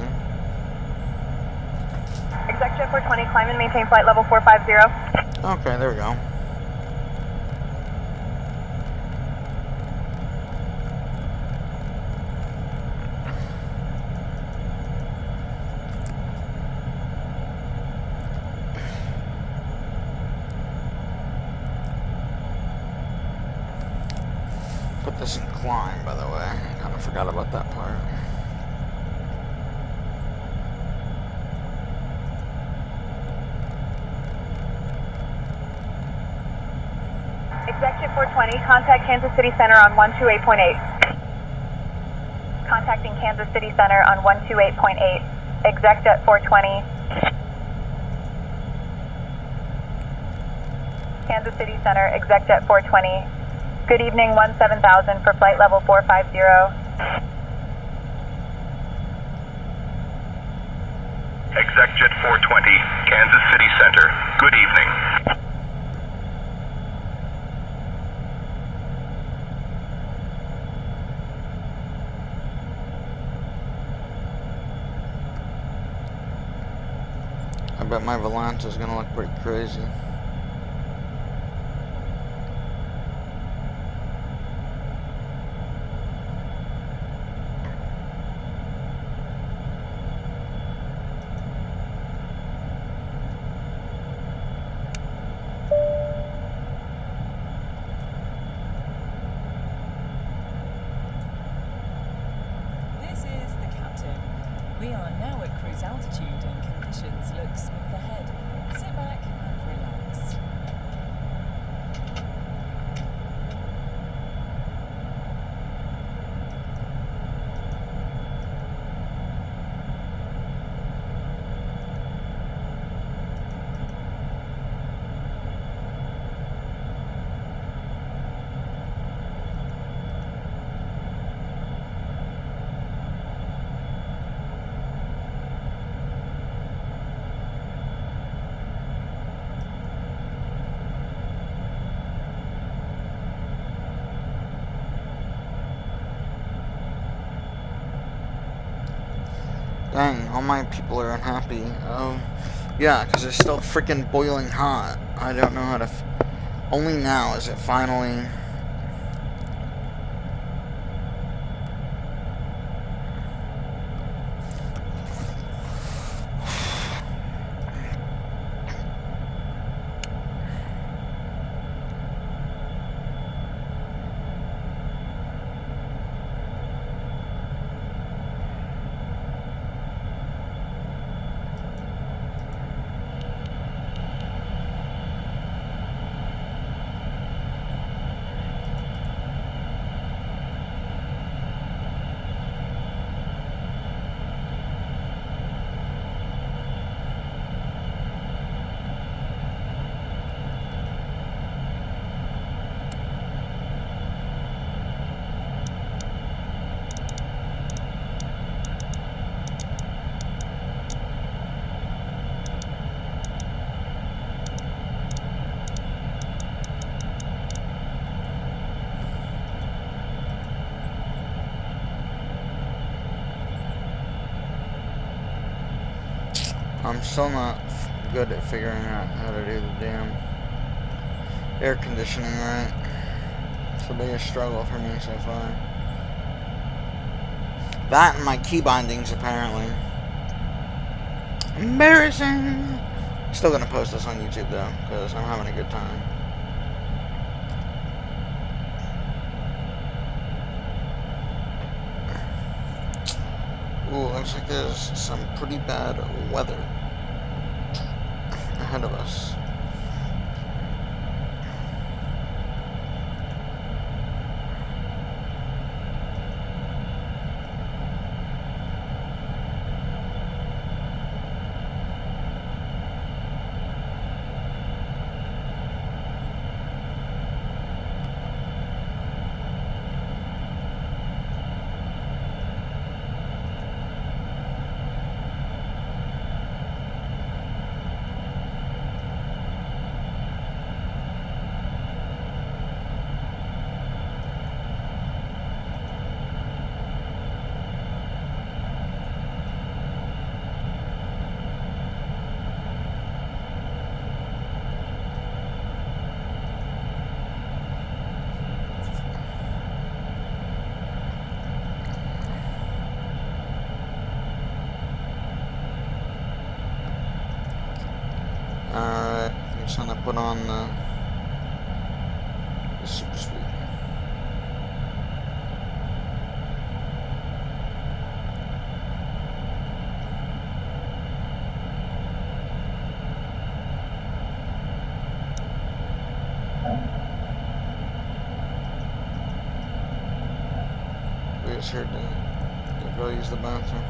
ExecJet 420, climb and maintain flight level 450. Okay, there we go. Put this in climb, by the way. I kind of forgot about that part. Executive 420, contact Kansas City Center on 128.8. Contacting Kansas City Center on 128.8. Exec at 420. Kansas City Center, exec at 420. Good evening, 17000 for flight level 450. ExecJet 420, Kansas City Center. Good evening. I bet my Volante is gonna look pretty crazy. This is the captain. We are now at cruise altitude and conditions look smooth ahead. Sit back and relax. Dang, all my people are unhappy. Yeah, because it's still freaking boiling hot. I don't know how to... Only now is it finally... I'm still not good at figuring out how to do the damn air conditioning right. It's the biggest struggle for me so far. That and my key bindings, apparently. Embarrassing! Still gonna post this on YouTube, though, because I'm having a good time. Ooh, looks like there's some pretty bad weather ahead of us. Alright, I'm just gonna put on the super speed. We just heard to go use the bathroom.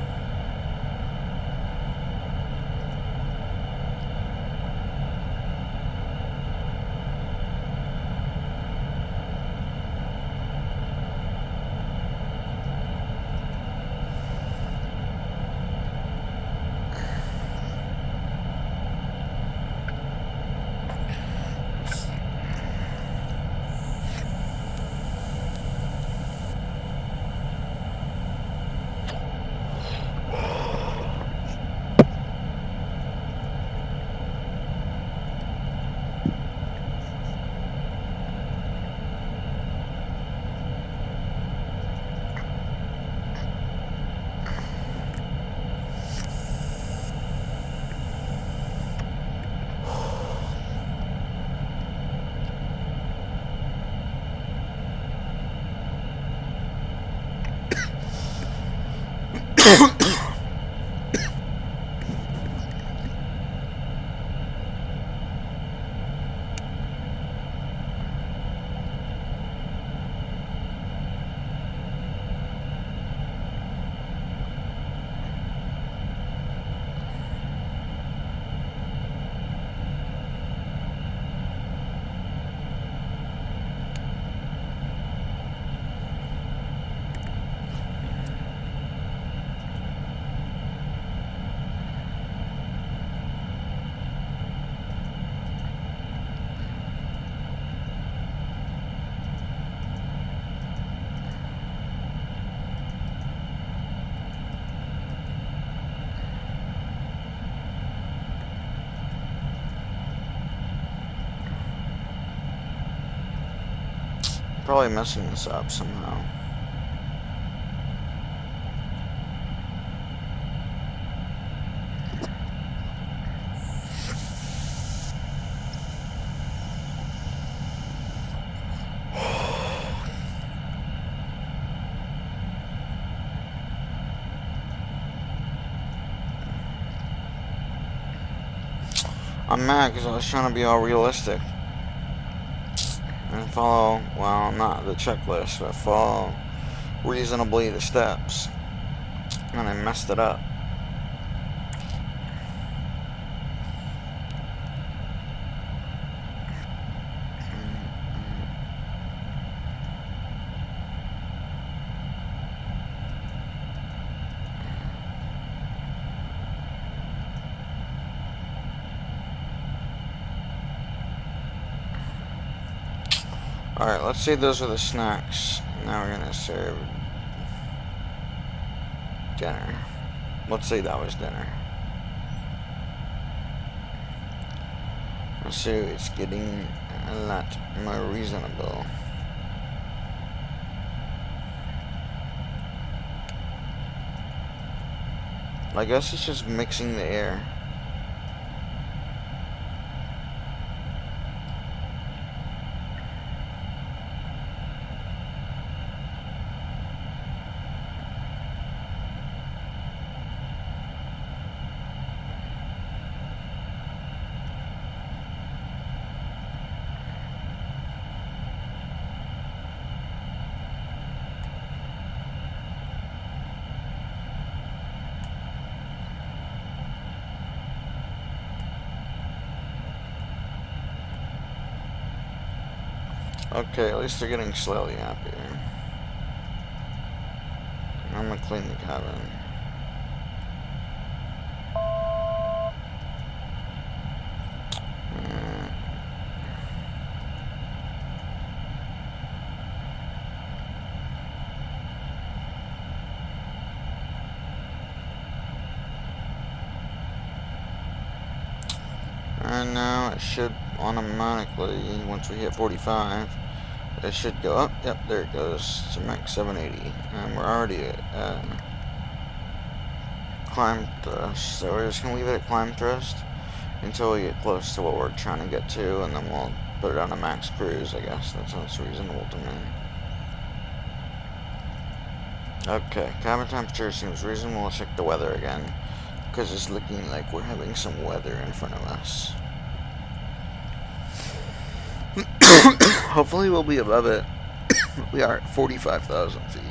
Probably messing this up somehow. I'm mad because I was trying to be all realistic and follow, well, not the checklist, but follow reasonably the steps. And I messed it up. Alright, let's say those are the snacks. Now we're gonna serve dinner. Let's say that was dinner. So it's getting a lot more reasonable. I guess it's just mixing the air. Okay, at least they're getting slightly happier. I'm gonna clean the cabin. And now it should automatically, once we hit 45, it should go up. Yep, there it goes to max 780. And we're already at climb thrust. So we're just going to leave it at climb thrust until we get close to what we're trying to get to. And then we'll put it on a max cruise, I guess. That sounds reasonable to me. Okay, cabin temperature seems reasonable. Let's check the weather again, because it's looking like we're having some weather in front of us. Hopefully we'll be above it. We are at 45,000 feet.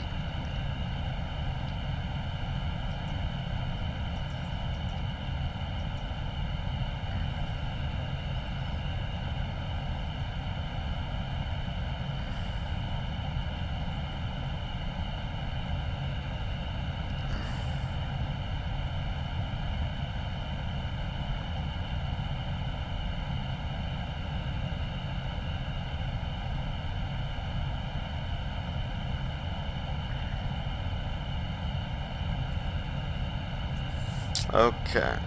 Okay.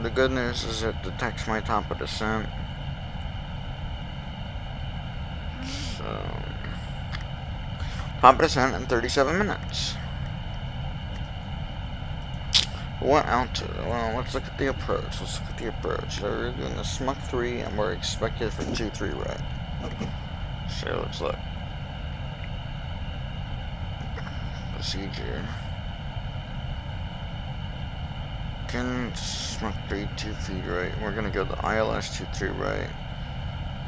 The good news is it detects my top of descent. So, top of descent in 37 minutes. What altitude? Well, let's look at the approach. We're doing the Mach 3 and we're expected for 2-3 right. So let's look. Procedure. Mach 3 2 feet right. We're gonna go to ILS 2-3 right.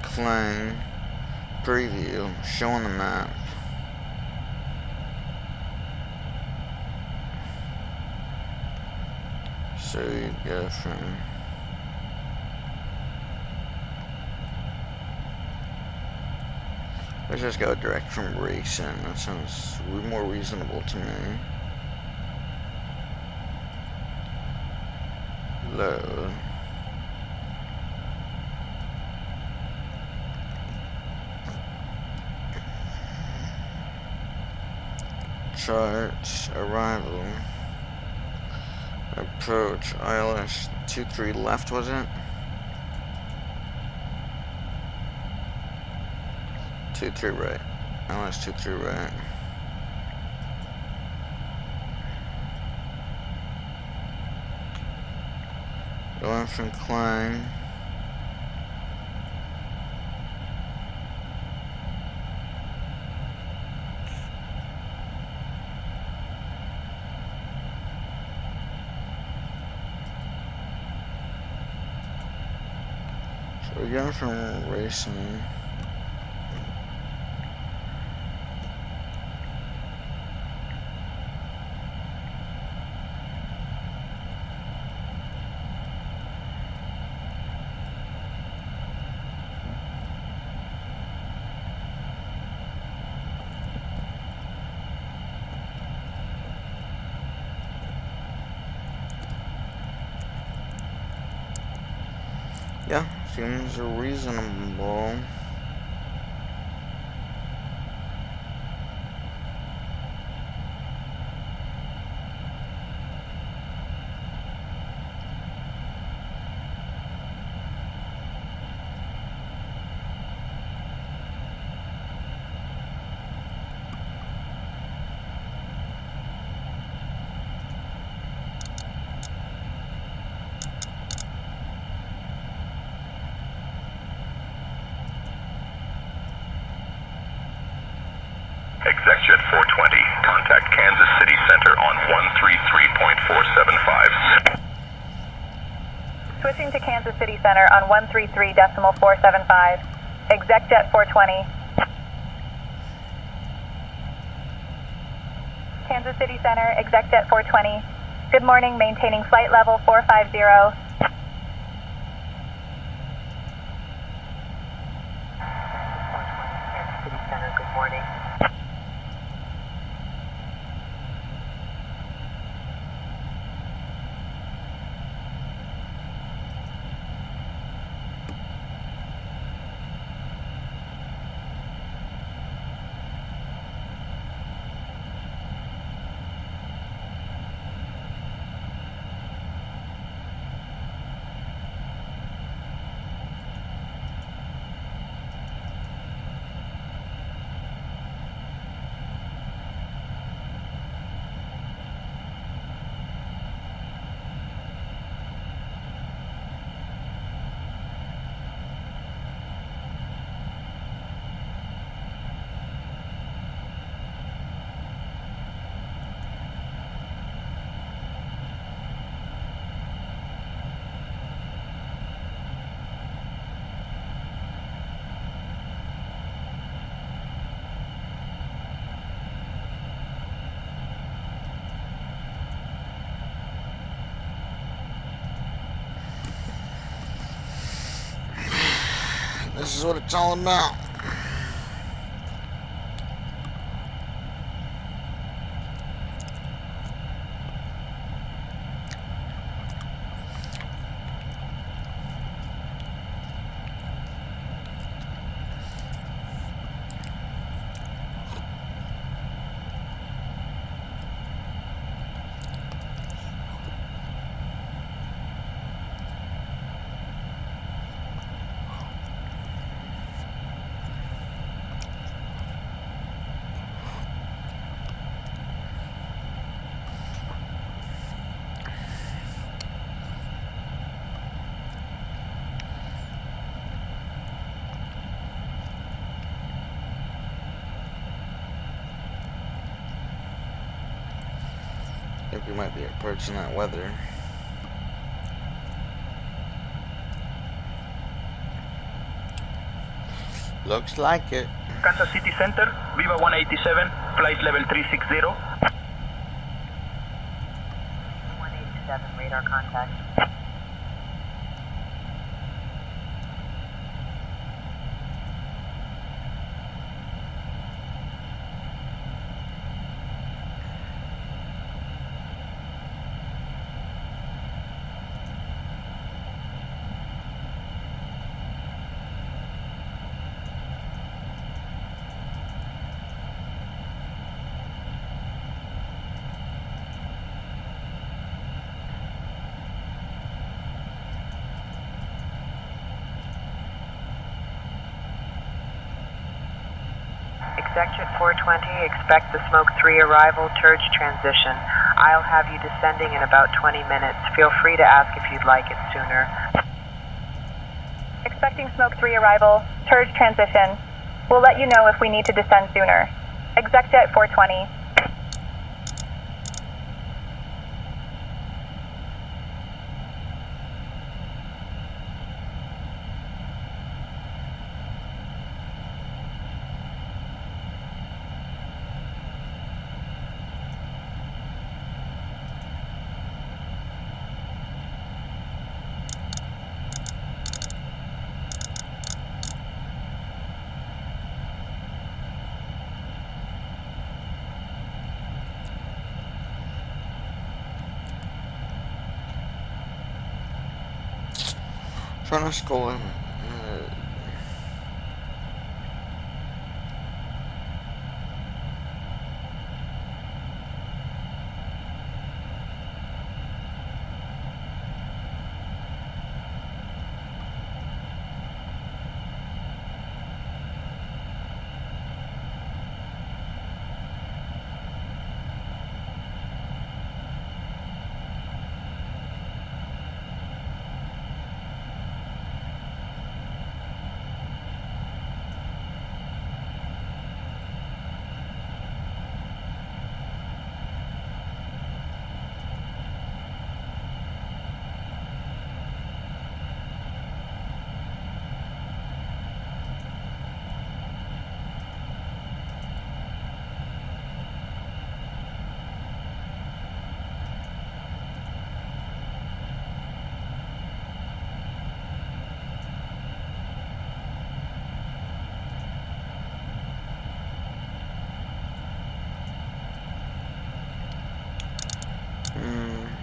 Clang. Preview. Show on the map. So you go from let's just go direct from racing. That sounds more reasonable to me. Load. Charts. Arrival. Approach. ILS 2-3 left, was it? 2-3 right. ILS 2-3 right. Going from Klein. So we're going from racing. Yeah, seems reasonable. ExecJet 420, contact Kansas City Center on 133.475. Switching to Kansas City Center on 133.475. ExecJet 420. Kansas City Center, ExecJet 420. Good morning, maintaining flight level 450. Kansas City Center, good morning. This is what it's all about. think we might be approaching that weather. Looks like it. Kansas City Center, Viva 187, flight level 360. 187, radar contact. Executive 420, expect the Smoke 3 arrival, Turge transition. I'll have you descending in about 20 minutes. Feel free to ask if you'd like it sooner. Expecting Smoke 3 arrival, Turge transition. We'll let you know if we need to descend sooner. Execjet 420. Trying to score.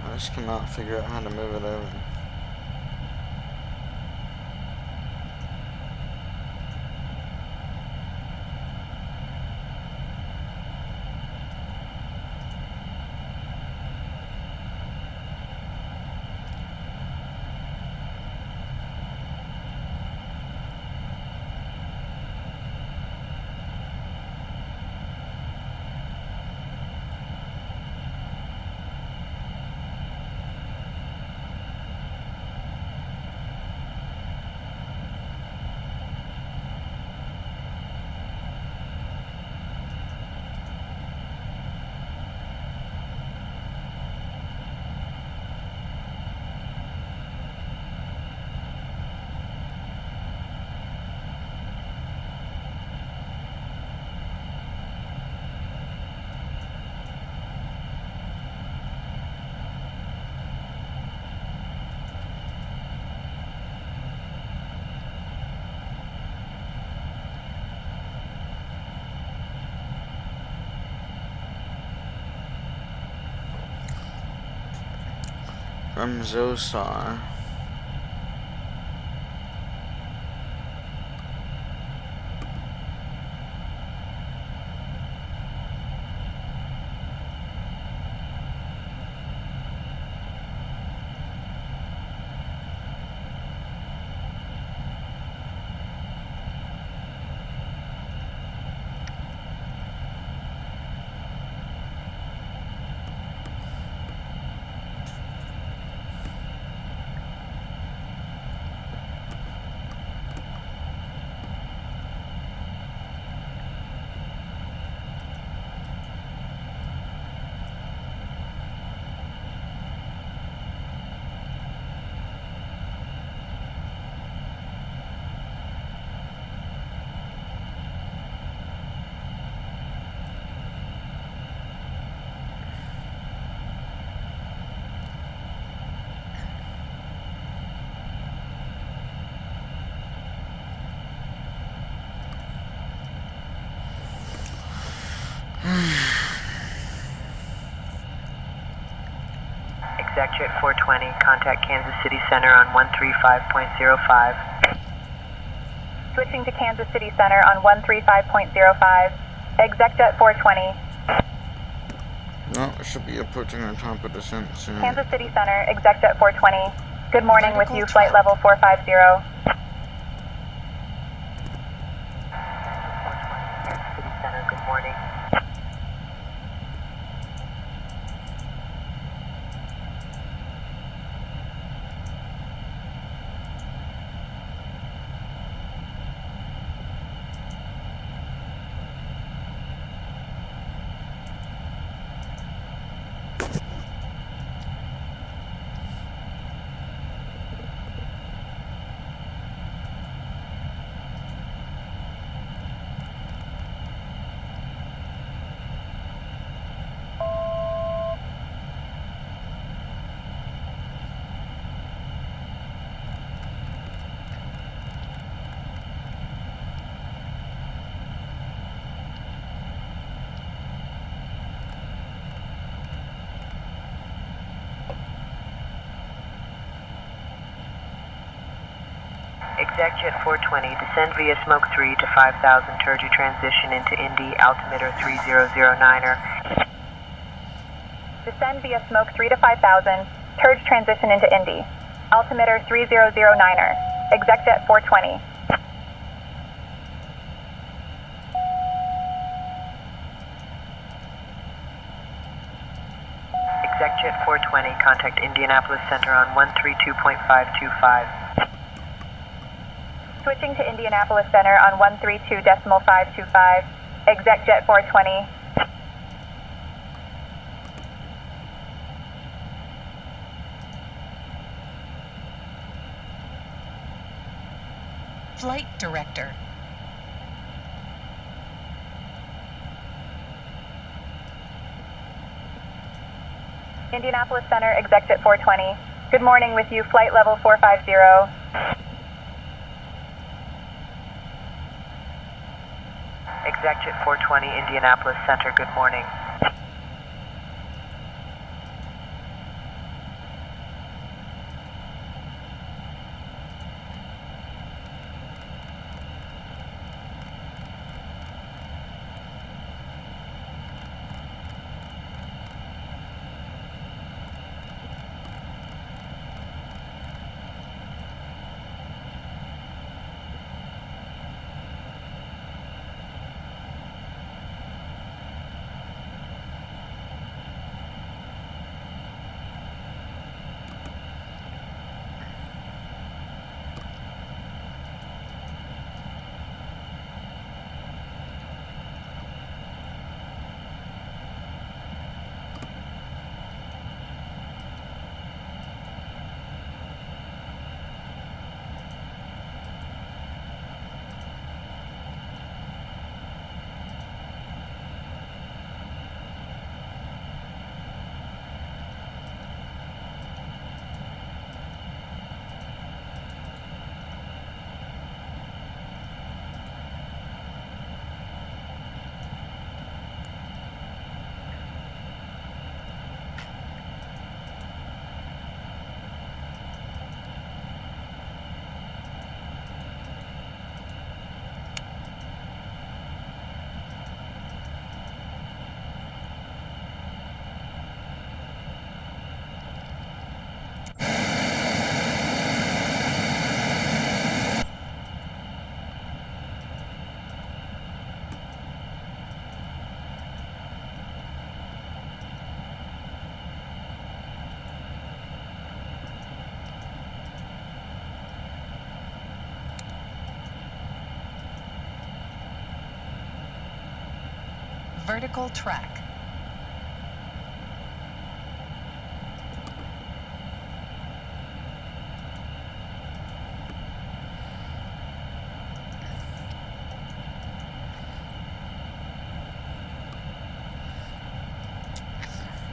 I just cannot figure out how to move it over. From Zosar. Executive 420, contact Kansas City Center on 135.05. Switching to Kansas City Center on 135.05. Executive 420. Well, it should be approaching our top of descent soon. Kansas City Center, Executive 420. Good morning with Vertical you, flight track. level 450. Kansas City Center, good morning. Executive 420, descend via smoke 3 to 5000, Turgid transition into Indy, altimeter 3009er. Descend via smoke 3 to 5000. Turge transition into Indy. Altimeter 3009er. Executive 420. Executive 420, contact Indianapolis Center on 132.525. Switching to Indianapolis Center on 132.525. Executive 420. Flight Director. Indianapolis Center, Executive 420. Good morning with you, flight level 450. Executive 420, Indianapolis Center, good morning. Vertical track.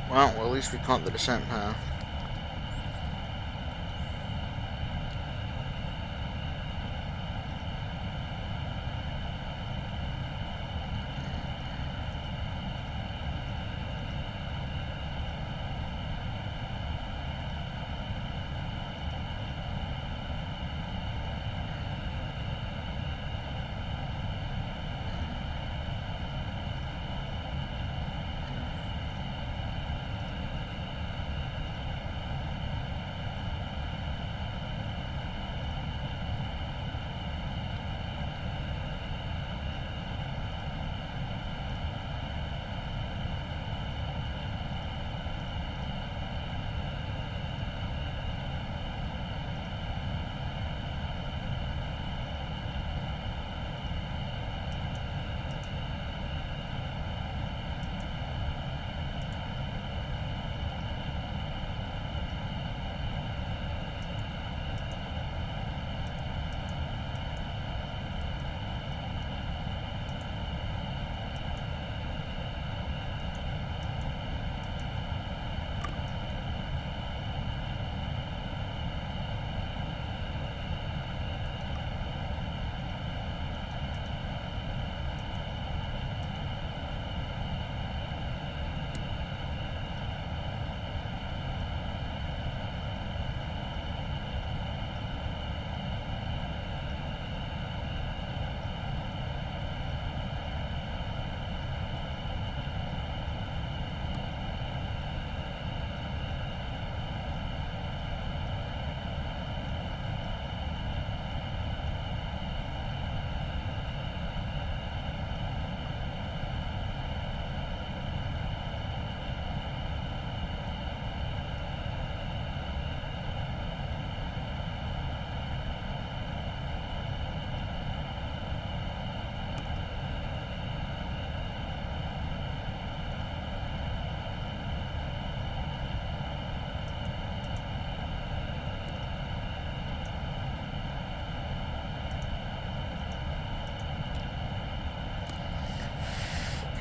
Well, at least we caught the descent path.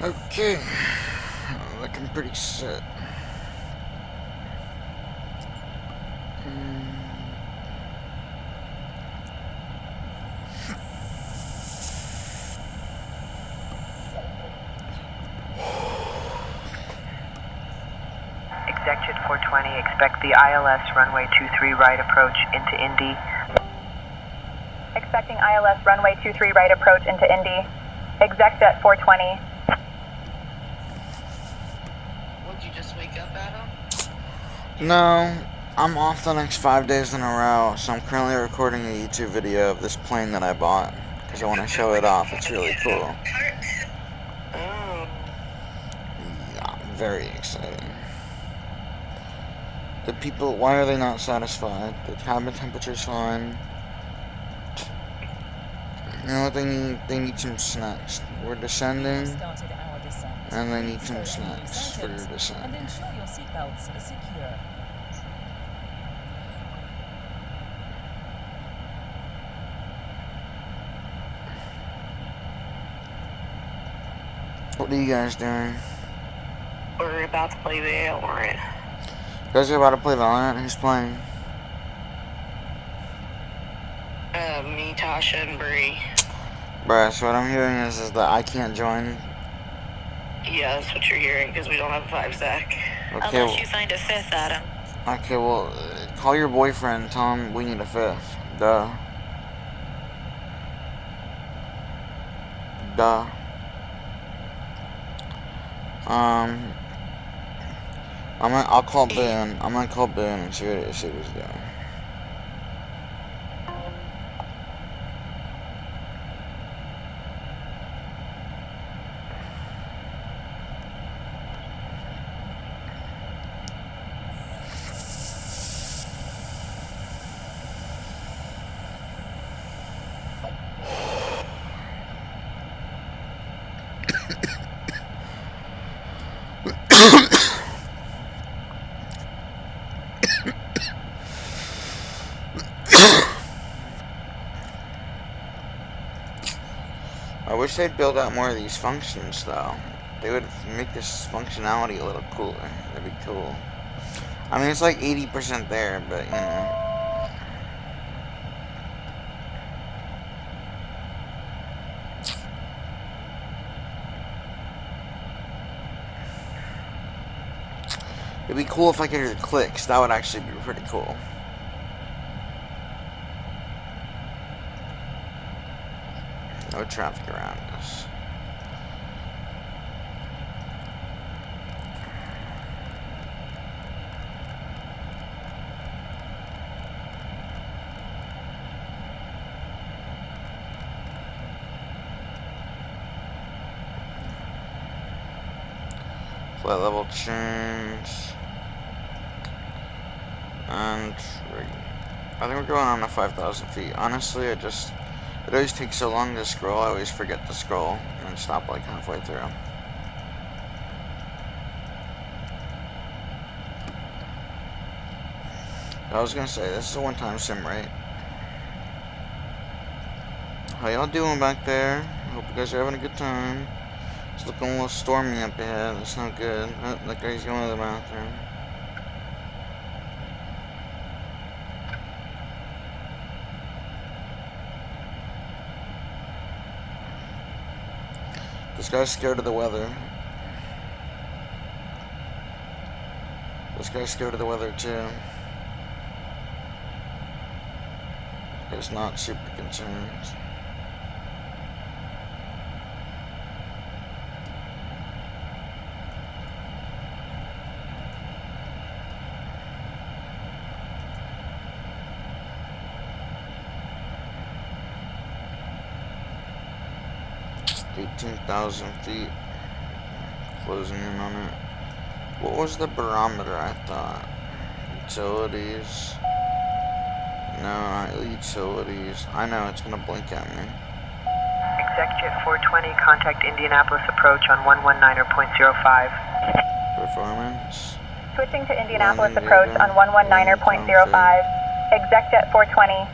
Okay, looking pretty set. Executive 420, expect the ILS runway 23 right approach into Indy. Expecting ILS runway 23 right approach into Indy. Execjet 420. Would you just wake up, Adam? No, I'm off the next 5 days in a row, so I'm currently recording a YouTube video of this plane that I bought, because I want to show it off. It's really cool. Oh. Yeah, very exciting. The people, why are they not satisfied? The cabin temperature's fine. You know what they need? They need some snacks. We're descending, Started our descent. and they need Please some show any snacks loose for your items descent. and ensure your seatbelts are secure. What are you guys doing? We're about to play Valorant. You guys are about to play Valorant? Who's playing? Me, Tasha, and Bree. Bruh, so what I'm hearing is that I can't join. Yeah, that's what you're hearing, because we don't have a 5-stack. Okay, Unless you find a 5th, Adam. Okay, well, call your boyfriend, tell him we need a 5th. Duh. Duh. I'll call Boone. I'm gonna call Boone and see what he's doing. I wish they'd build out more of these functions, though. They would make this functionality a little cooler. That'd be cool. I mean, it's like 80% there, but, you know. It'd be cool if I could hear the clicks. That would actually be pretty cool. No traffic around us. Flight level change. And I think we're going on to 5,000 feet. Honestly, it always takes so long to scroll. I always forget to scroll and stop like halfway through. I was gonna say, this is a one-time sim, right? How y'all doing back there? Hope you guys are having a good time. It's looking a little stormy up ahead. That's not good. Oh, that guy's going to the bathroom. This guy's scared of the weather. This guy's scared of the weather too. This guy's not super concerned. $18,000 feet. Closing in on it. What was the barometer, I thought? Utilities. No, not utilities. I know, it's gonna blink at me. Executive 420, contact Indianapolis approach on 119.05. Performance. Switching to Indianapolis approach on 119.05. Execjet 420.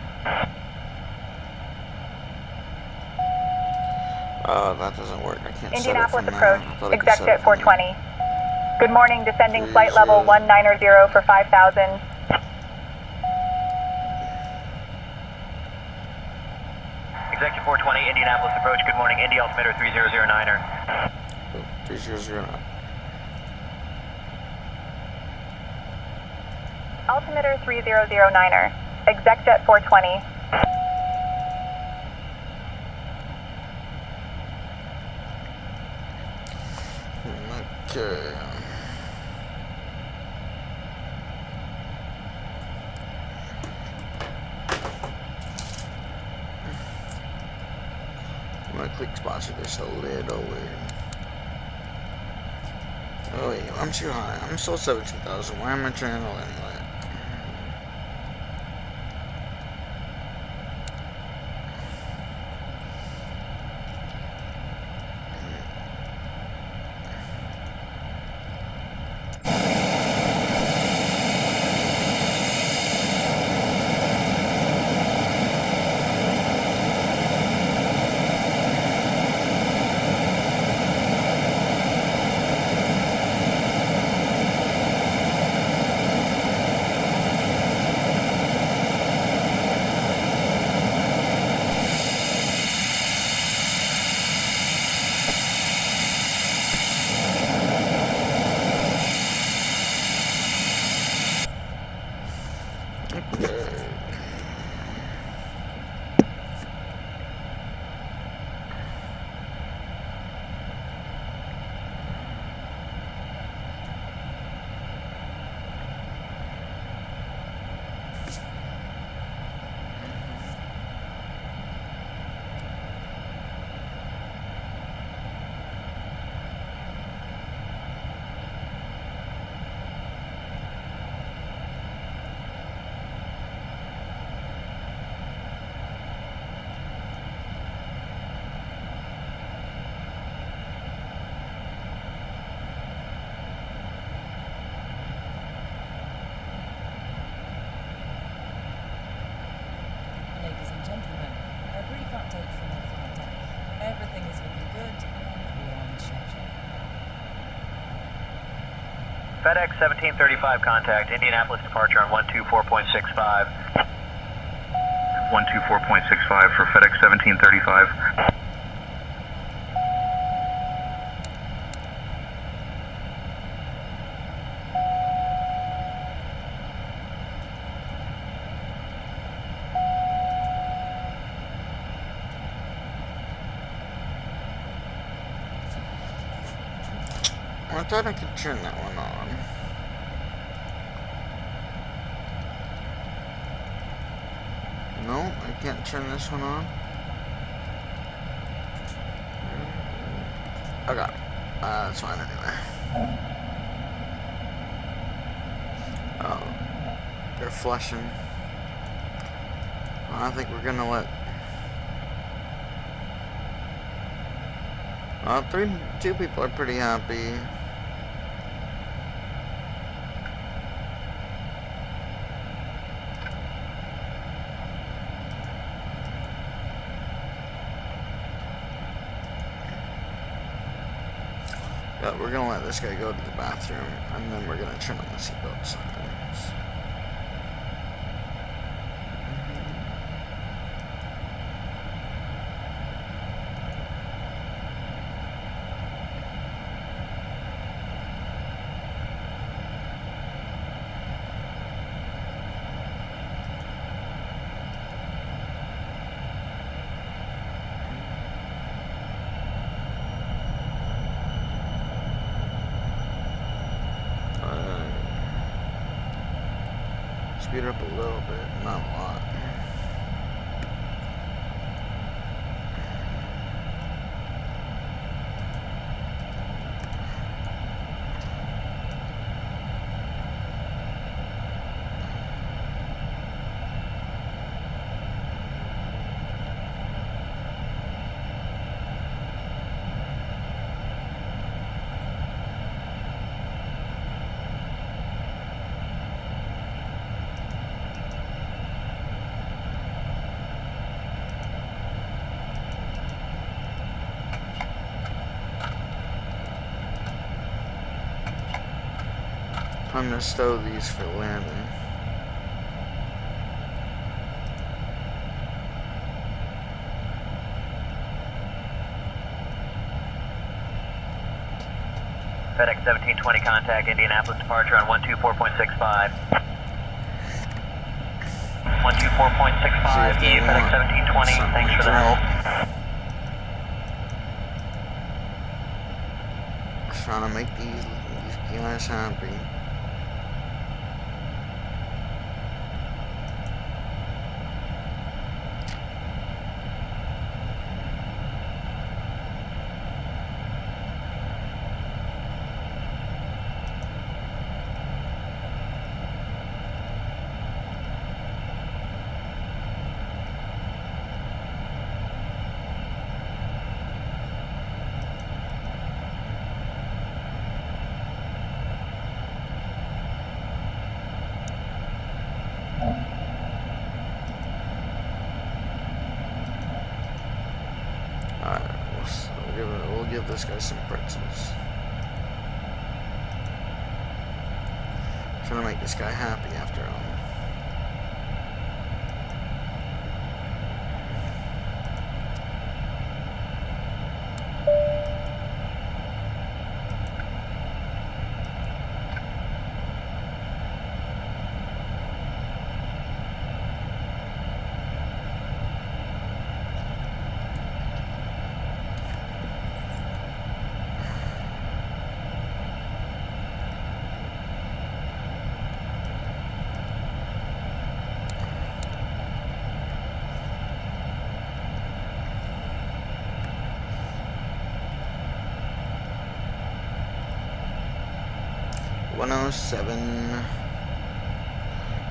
Oh, that doesn't work. I can't set it Indianapolis from there. approach, I thought I could exec set jet it from 420. Good morning, descending flight 30. level 190 for 5,000. Executive 420, Indianapolis approach. Good morning, Indy altimeter 3009er. 3009. Altimeter 3009er, exec jet 420. Okay. My click spots are just a little weird. Oh wait, I'm too high. I'm still 17,000. Why am I trying to anyway? Ladies and gentlemen, a brief update from the flight deck. Everything is looking good and we are on schedule. FedEx 1735 contact, Indianapolis departure on 124.65. 124.65 for FedEx 1735. I thought I could turn that one on. No, I can't turn this one on. Okay. That's fine anyway. Oh. They're flushing. I think we're gonna let... two people are pretty happy. Yeah, we're gonna let this guy go to the bathroom, and then we're gonna turn on the seatbelt signs. Speed it up a little bit, not a lot. I'm gonna stow these for landing. FedEx 1720 contact Indianapolis departure on 124.65. 124.65 EU FedEx 1720, thanks for the help. Trying to make these guys happy. We'll give this guy some pretzels. Trying to make this guy happy after all.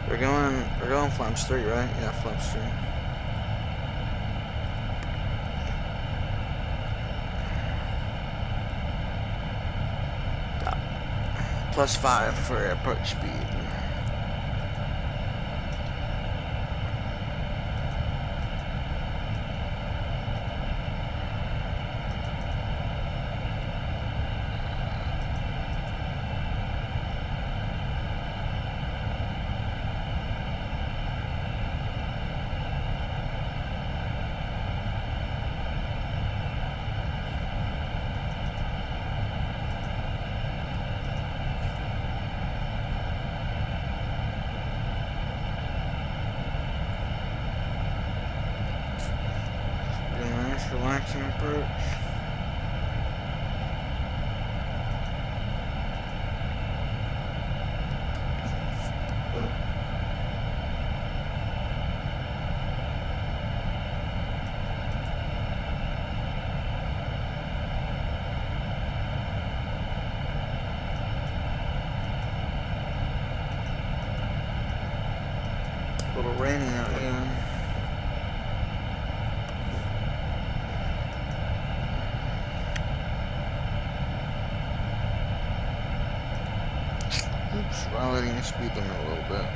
We're going Flaps 3, right? Yeah, Flaps 3. +5 for approach speed. Relaxing approach. A little rainy out here. Oops, letting the speed limit a little bit.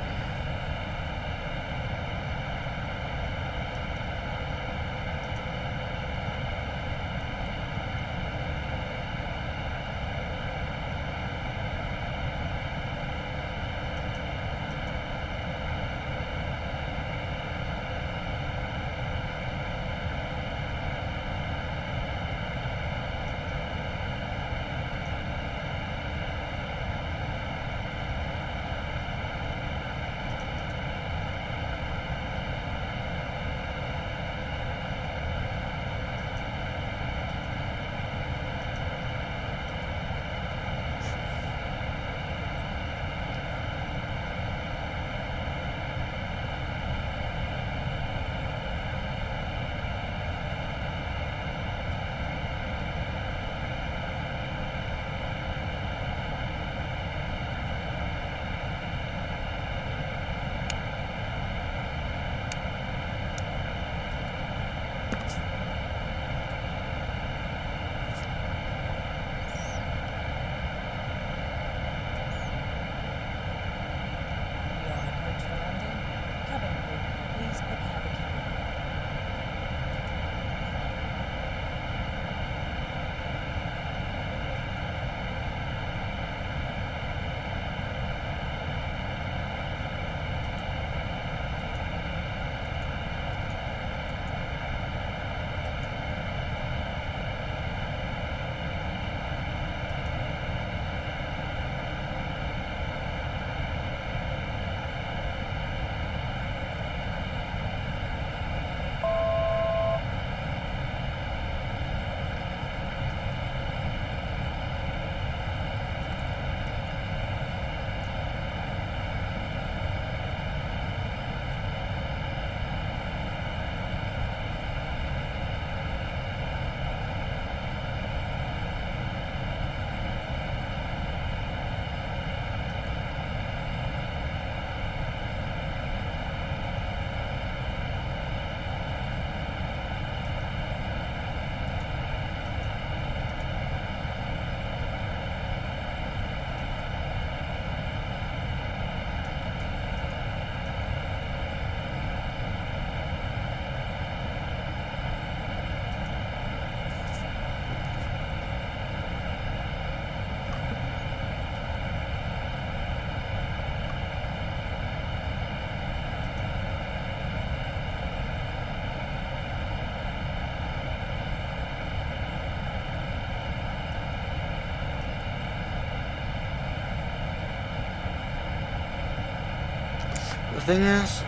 The thing is,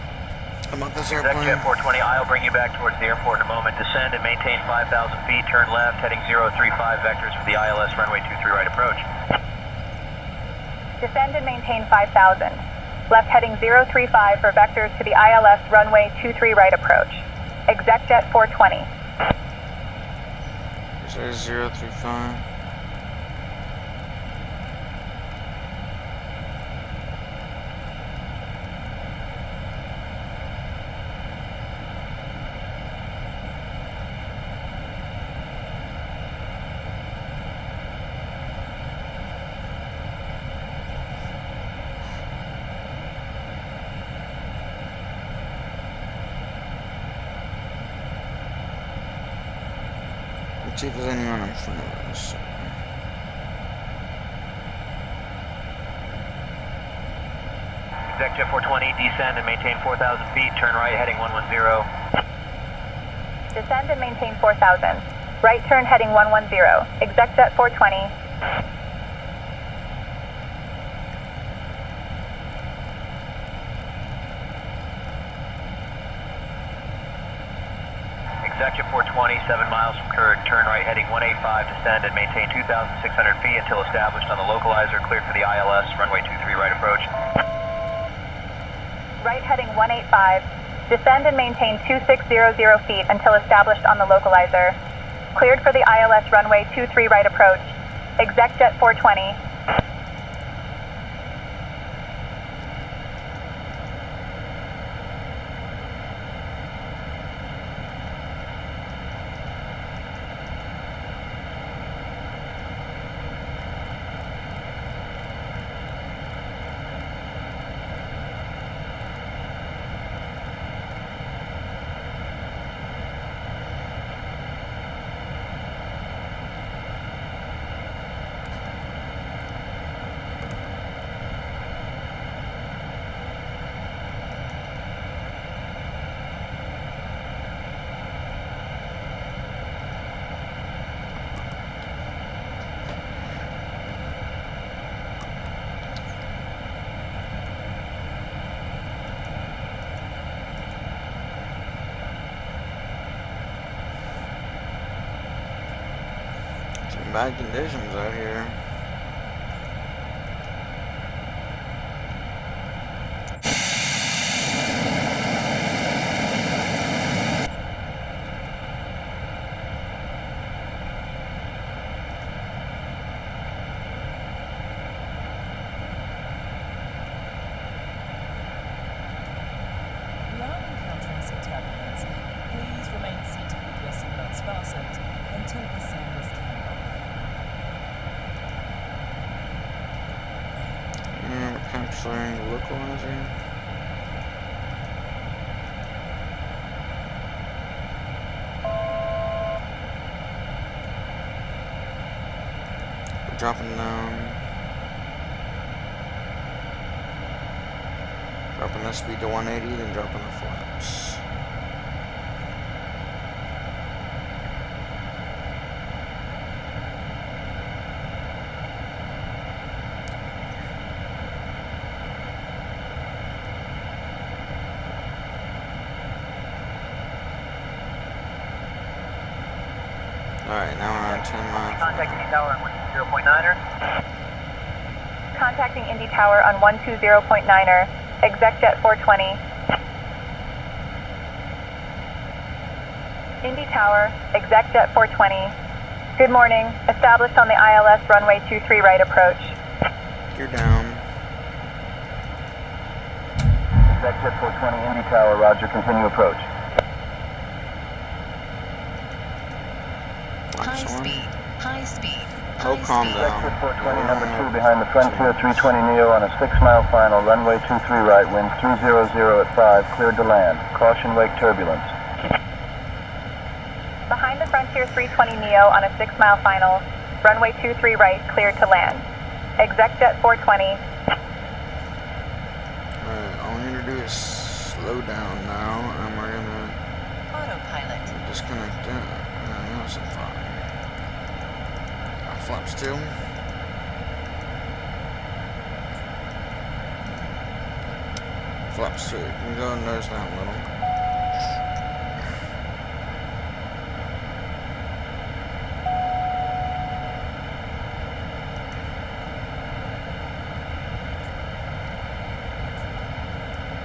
about this Exec airplane, Jet 420, I'll bring you back towards the airport in a moment. Descend and maintain 5,000 feet, turn left, heading 035 vectors for the ILS runway 23 right approach. Descend and maintain 5,000. Left heading 035 for vectors to the ILS runway 23 right approach. Exec Jet 420. it says 035. Let's see if there's anyone in front of us. Exec Jet 420, descend and maintain 4,000 feet, turn right, heading 110. Descend and maintain 4,000. Right turn heading 110. Exec Jet 420. Exec Jet 420, 7 miles from Curd, turn right, heading 185, descend and maintain 2,600 feet until established on the localizer, cleared for the ILS, runway 23 right approach. Right heading 185. Descend and maintain 2600 feet until established on the localizer. Cleared for the ILS runway 23 right approach. Exec Jet 420. Some bad conditions out here. We are encountering some turbulence. Please remain seated with your seatbelts fastened until the sound is turned off. And we're capturing the localizer. We're dropping down. Dropping the speed to 180, then dropping the flaps. Alright, now we're on 10 miles. Contact Indy Tower on 120.9er. Contacting Indy Tower on 120.9er. Exec Jet 420. Indy Tower, Exec Jet 420. Good morning. Established on the ILS runway 23 right approach. You're down. Exec Jet 420, Indy Tower, roger, continue approach. High speed, high speed. Oh, calm down. Exec Jet 420, number 2 behind the Frontier 320 Neo on a 6-mile final, runway 23 right, winds 300 at 5, cleared to land. Caution wake turbulence. Behind the Frontier 320 Neo on a 6-mile final, runway 23 right, cleared to land. Exec Jet 420. Alright, all we need to do is slow down now, and we're gonna Autopilot. disconnect it. That's fine. Flaps 2. flaps too. You can go and nose down a little.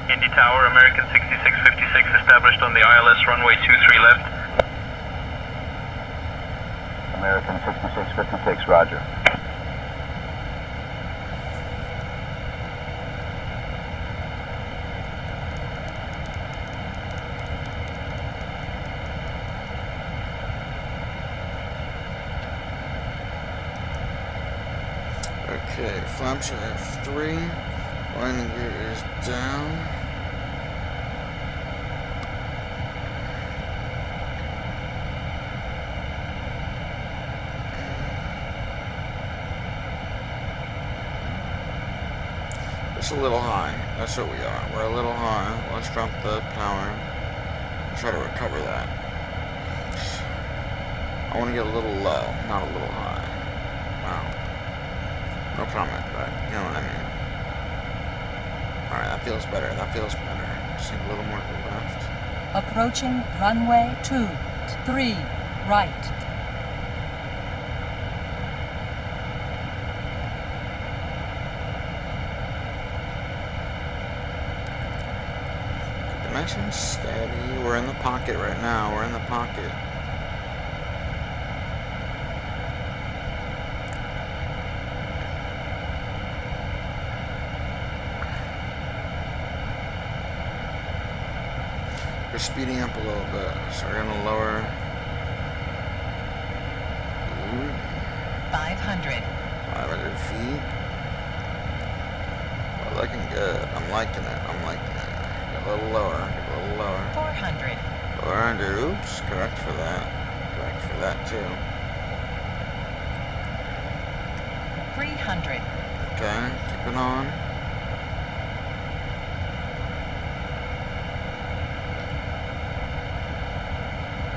Indy Tower, American 6656 established on the ILS runway 23 left. American 6656, roger. Okay, flaps are F3. Landing gear is down. It's a little high. That's what we are. We're a little high. Let's drop the power. Try to recover that. I want to get a little low, not a little high. Wow. No comment, but you know what I mean. Alright, that feels better. That feels better. Just need a little more to the left. Approaching runway 23, right. Keep it nice and steady. We're in the pocket right now. We're in the pocket. We're speeding up a little bit, so we're gonna lower. 500. 500 feet. We're looking good. I'm liking it. I'm liking it. Get a little lower. Get a little lower. 400. 400. Oops. Correct for that. Correct for that too. 300. Okay. Keep it on.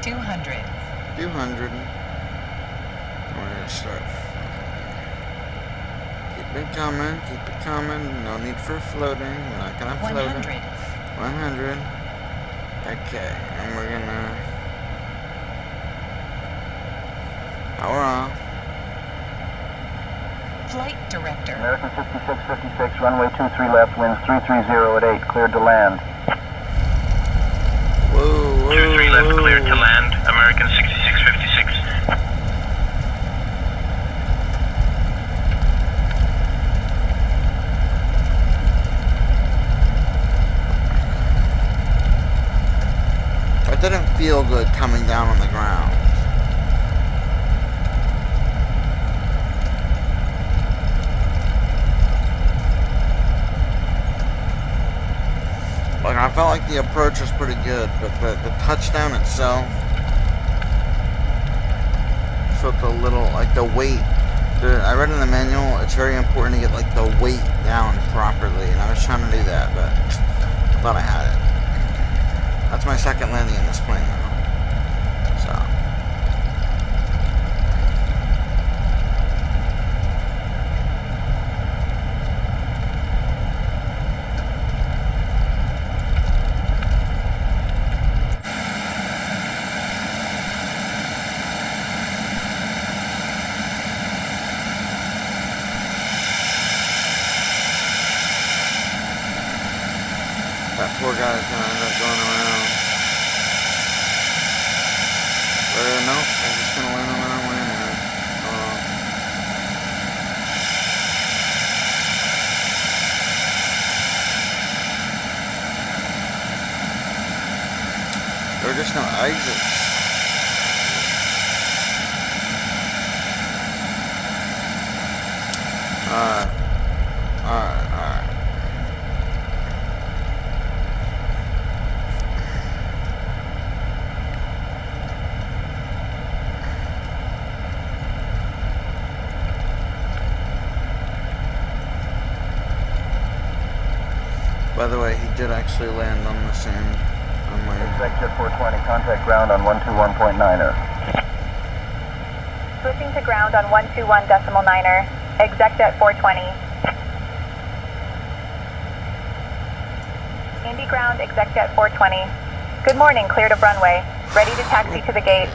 200. 200. We're gonna start. Keep it coming. Keep it coming. No need for floating. We're not gonna float. 100. 100. Okay. And we're gonna power off. Flight director. American 6656, runway 23 left, winds 330 at 8, cleared to land. Whoa, 23 left, cleared to land. American 6656. It didn't feel good coming down on the ground. Like, I felt like the approach was pretty good, but the touchdown itself felt a little, like the weight. I read in the manual, it's very important to get like the weight down properly, and I was trying to do that, but I thought I had it. That's my second landing in this plane, though. So. That poor guy's gonna end up going around. Nope, I'm just gonna land on our way now. There are just no exits. Alright. By the way, he did actually land on the same runway. Exec 420, contact ground on 121.9er. Switching to ground on 121.9er. Exec jet 420. Indy ground, ExecJet 420. Good morning, cleared of runway. Ready to taxi to the gate.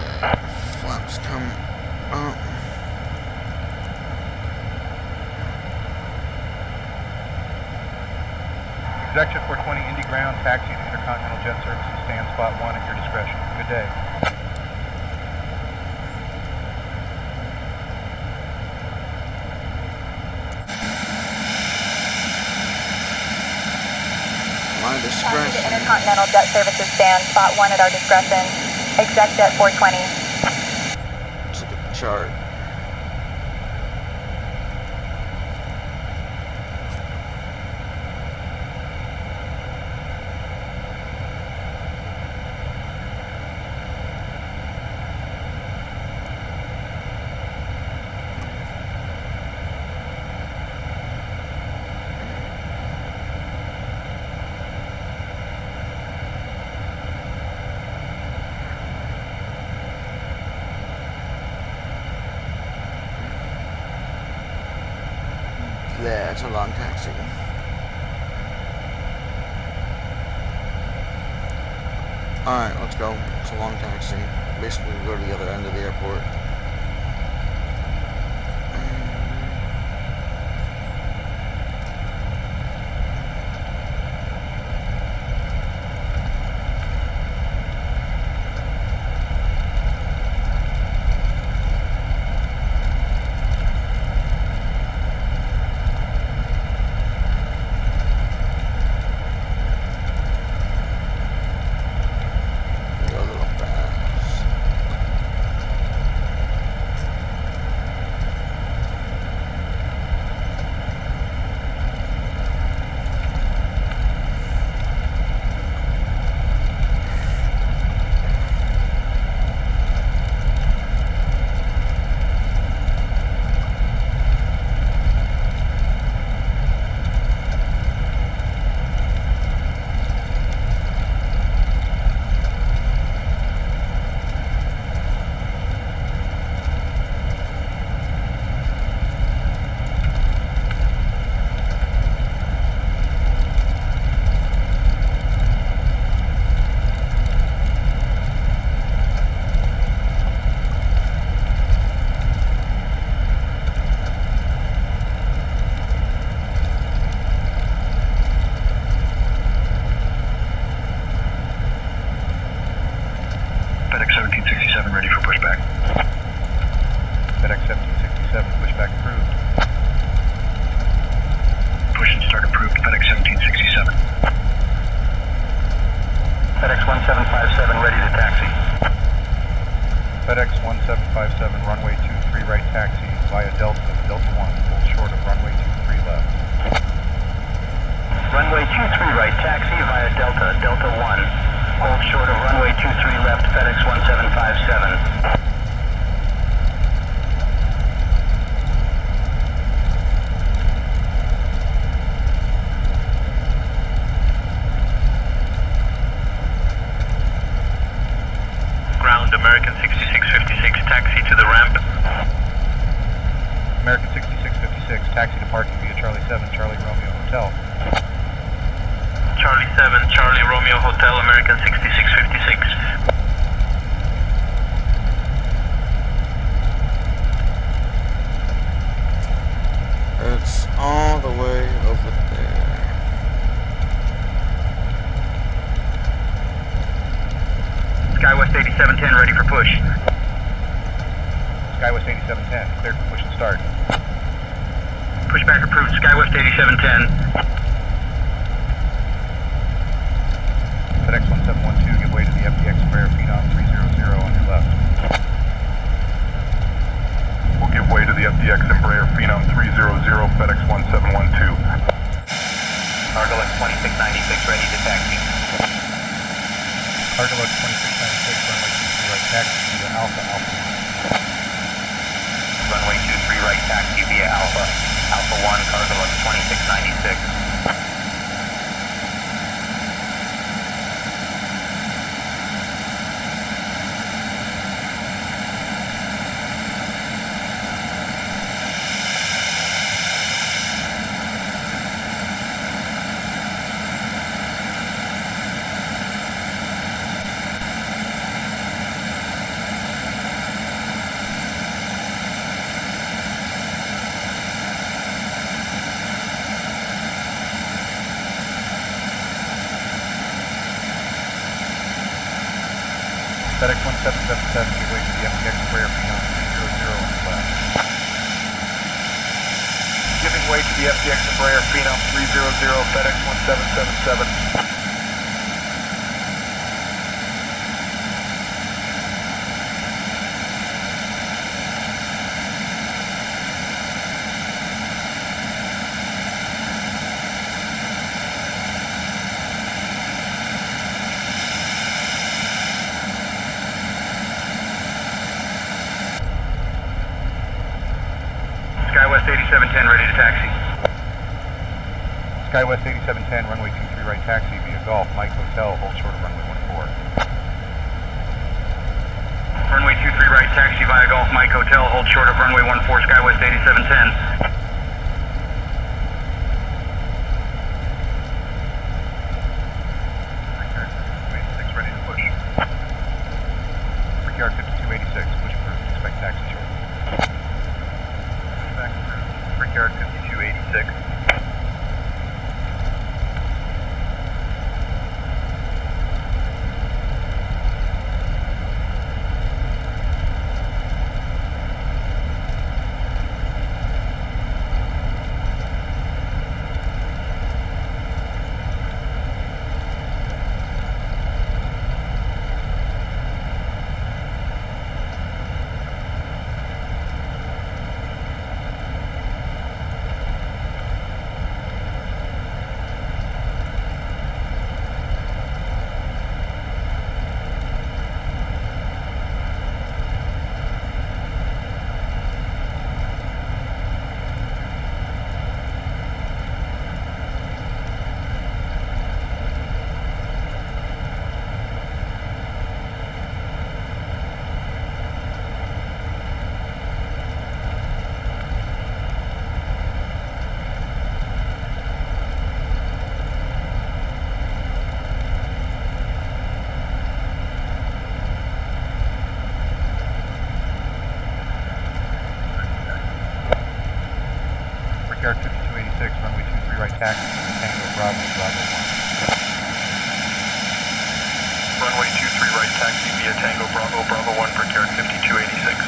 Flaps come up. ExecJet 420, Indy ground, taxi to Intercontinental Jet Services, stand spot 1 at your discretion. Good day. My Taxi to discretion. Intercontinental Jet Services, stand spot 1 at our discretion. ExecJet 420. Let's look at the chart. Yeah, it's a long taxi. Alright, let's go. It's a long taxi. Basically, we go to the other end of the airport. Go a little fast. FedEx 1767 ready for pushback. FedEx 1767, pushback approved. Push and start approved. FedEx 1767. FedEx 1757 ready to taxi. FedEx 1757, runway 23 right taxi via Delta, Delta 1, hold short of runway 23 left. Runway 23 right taxi via Delta, Delta 1. Hold short of runway 23 left, FedEx 1757. Ground American 6656, taxi to the ramp. American 6656, taxi to parking via Charlie 7, Charlie Romeo Hotel. Charlie 7, Charlie Romeo Hotel, American 6656. It's all the way over there. SkyWest 8710 ready for push. SkyWest 8710, cleared for push and start. Pushback approved, SkyWest 8710. FedEx 1712, give way to the FDX Embraer Phenom 300 on your left. We'll give way to the FDX Embraer Phenom 300, FedEx 1712. Cargolux 2696 ready to taxi. Cargolux 2696, runway 23 right taxi via Alpha, Alpha 1. Runway 23 right taxi via Alpha, Alpha 1, Cargolux 2696. FedEx 1777, give way to the FTX Embraer Phenom 300 on the left. Giving way to the FTX Embraer Phenom 300, FedEx 1777. SkyWest 8710, ready to taxi. SkyWest 8710, runway 23 right taxi via Golf, Mike Hotel, hold short of runway 14. Runway 23 right taxi via Golf Mike Hotel, hold short of runway 14, SkyWest 8710. Ready to push. Brickyard 5286, push approved, expect taxi short. Pushback approved, Brickyard 5286. Brickyard 5286, runway 23 right taxi, Tango Bravo, Bravo 1. Runway 23 right taxi via Tango Bravo, Bravo 1, Brickyard 5286.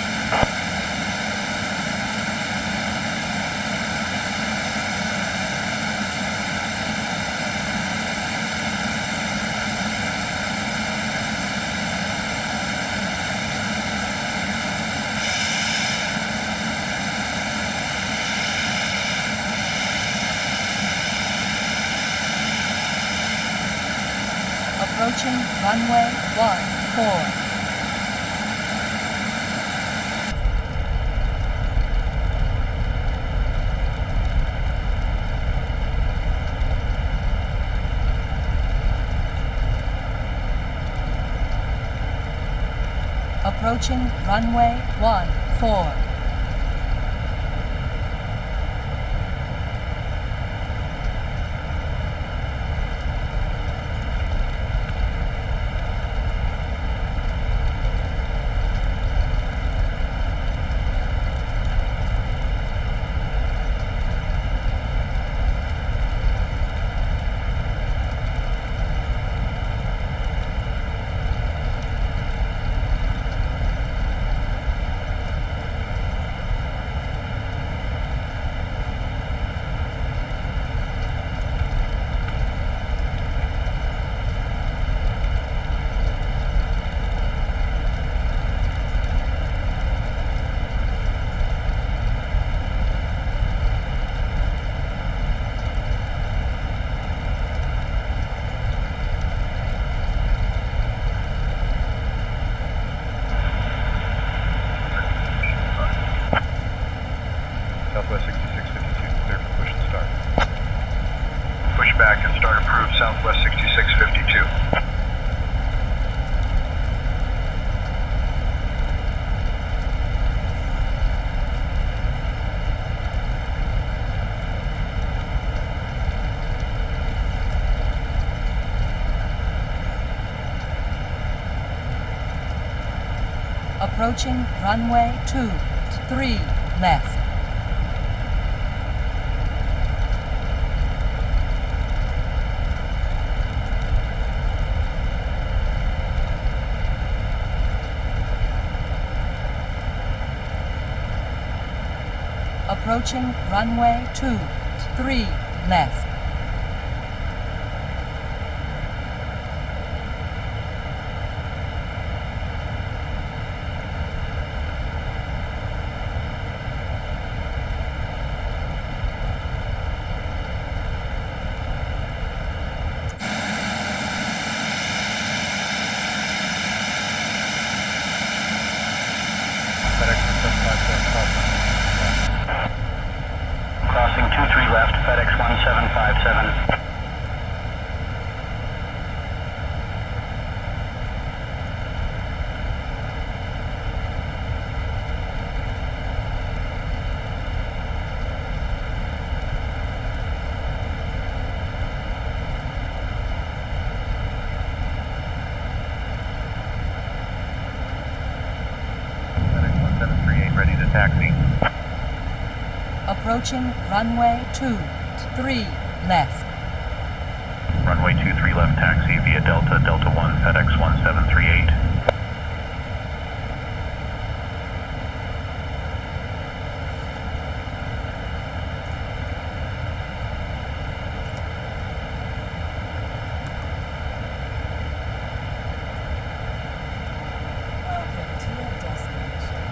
Approaching runway 14. Approaching runway 14. Southwest 6652, clear for push and start. Pushback and start approved, Southwest 6652. Approaching runway 23 left. Approaching runway 23 left. Crossing 23 left, FedEx 1757. FedEx 1738 ready to taxi. Approaching runway 23 left. Runway 23 left taxi via Delta, Delta 1, FedEx 1738. Welcome to your destination.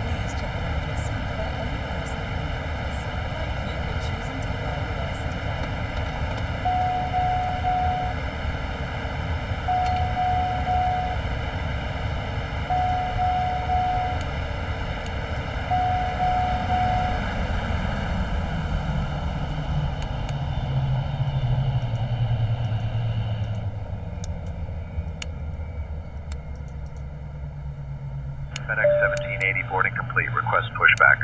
Please check around your seat for any personal belongings. Thank you for choosing to fly with us today. FedEx 1780 boarding complete. Request pushback.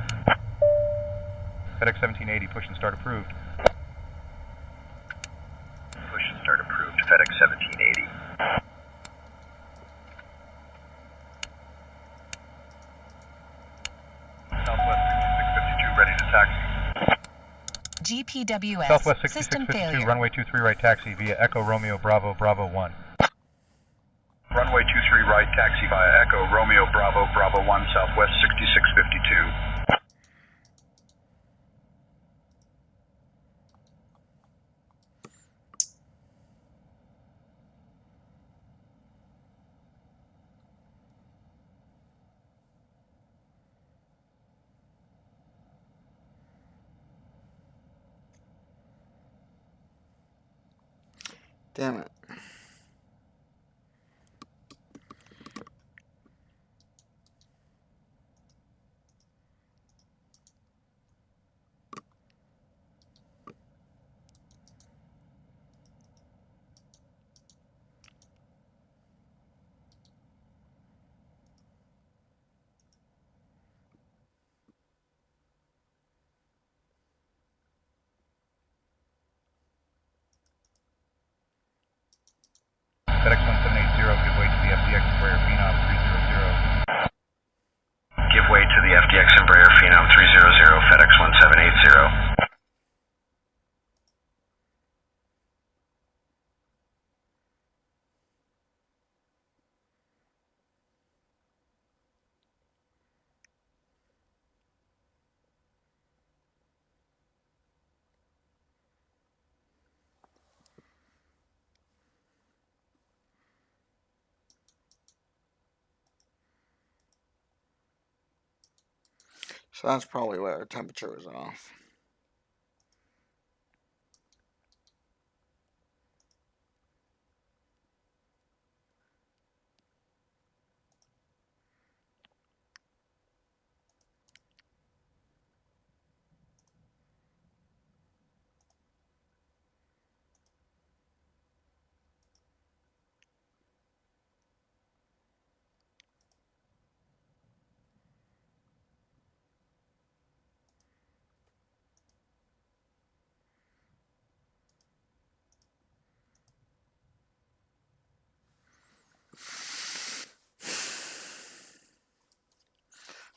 FedEx 1780 push and start approved. Push and start approved. FedEx 1780. Southwest 6652 ready to taxi. GPWS. Southwest System 6652 failure. runway 23 right taxi via Echo Romeo Bravo Bravo 1. Runway 23 right taxi via Echo Romeo Bravo Bravo 1 Southwest 6652. Damn it. FedEx 1780 give way to the FDX Embraer Phenom 300. Give way to the FDX Embraer Phenom 300 FedEx 1780. So that's probably why our temperature was off.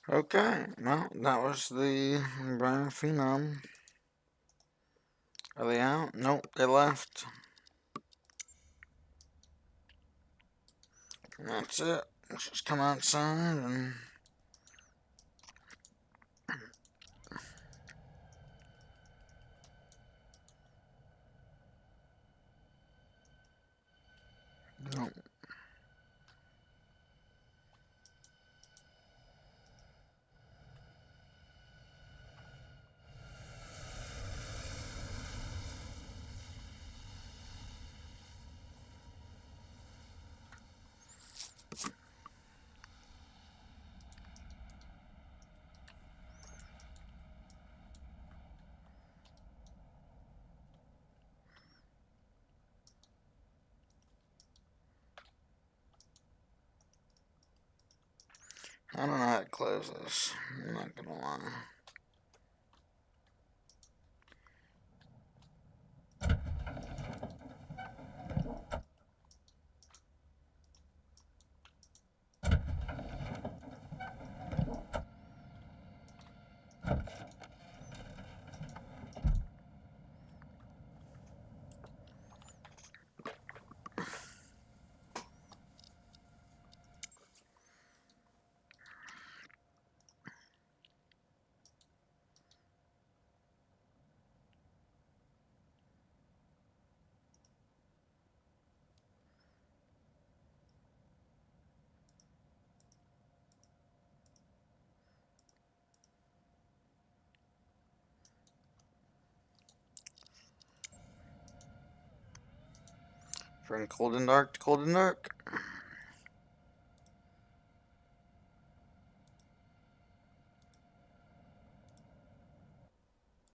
Okay, well, that was the Embraer Phenom. Are they out? Nope, they left. And that's it. Let's just come outside and I don't know how to close this. I'm not gonna lie. From cold and dark to cold and dark.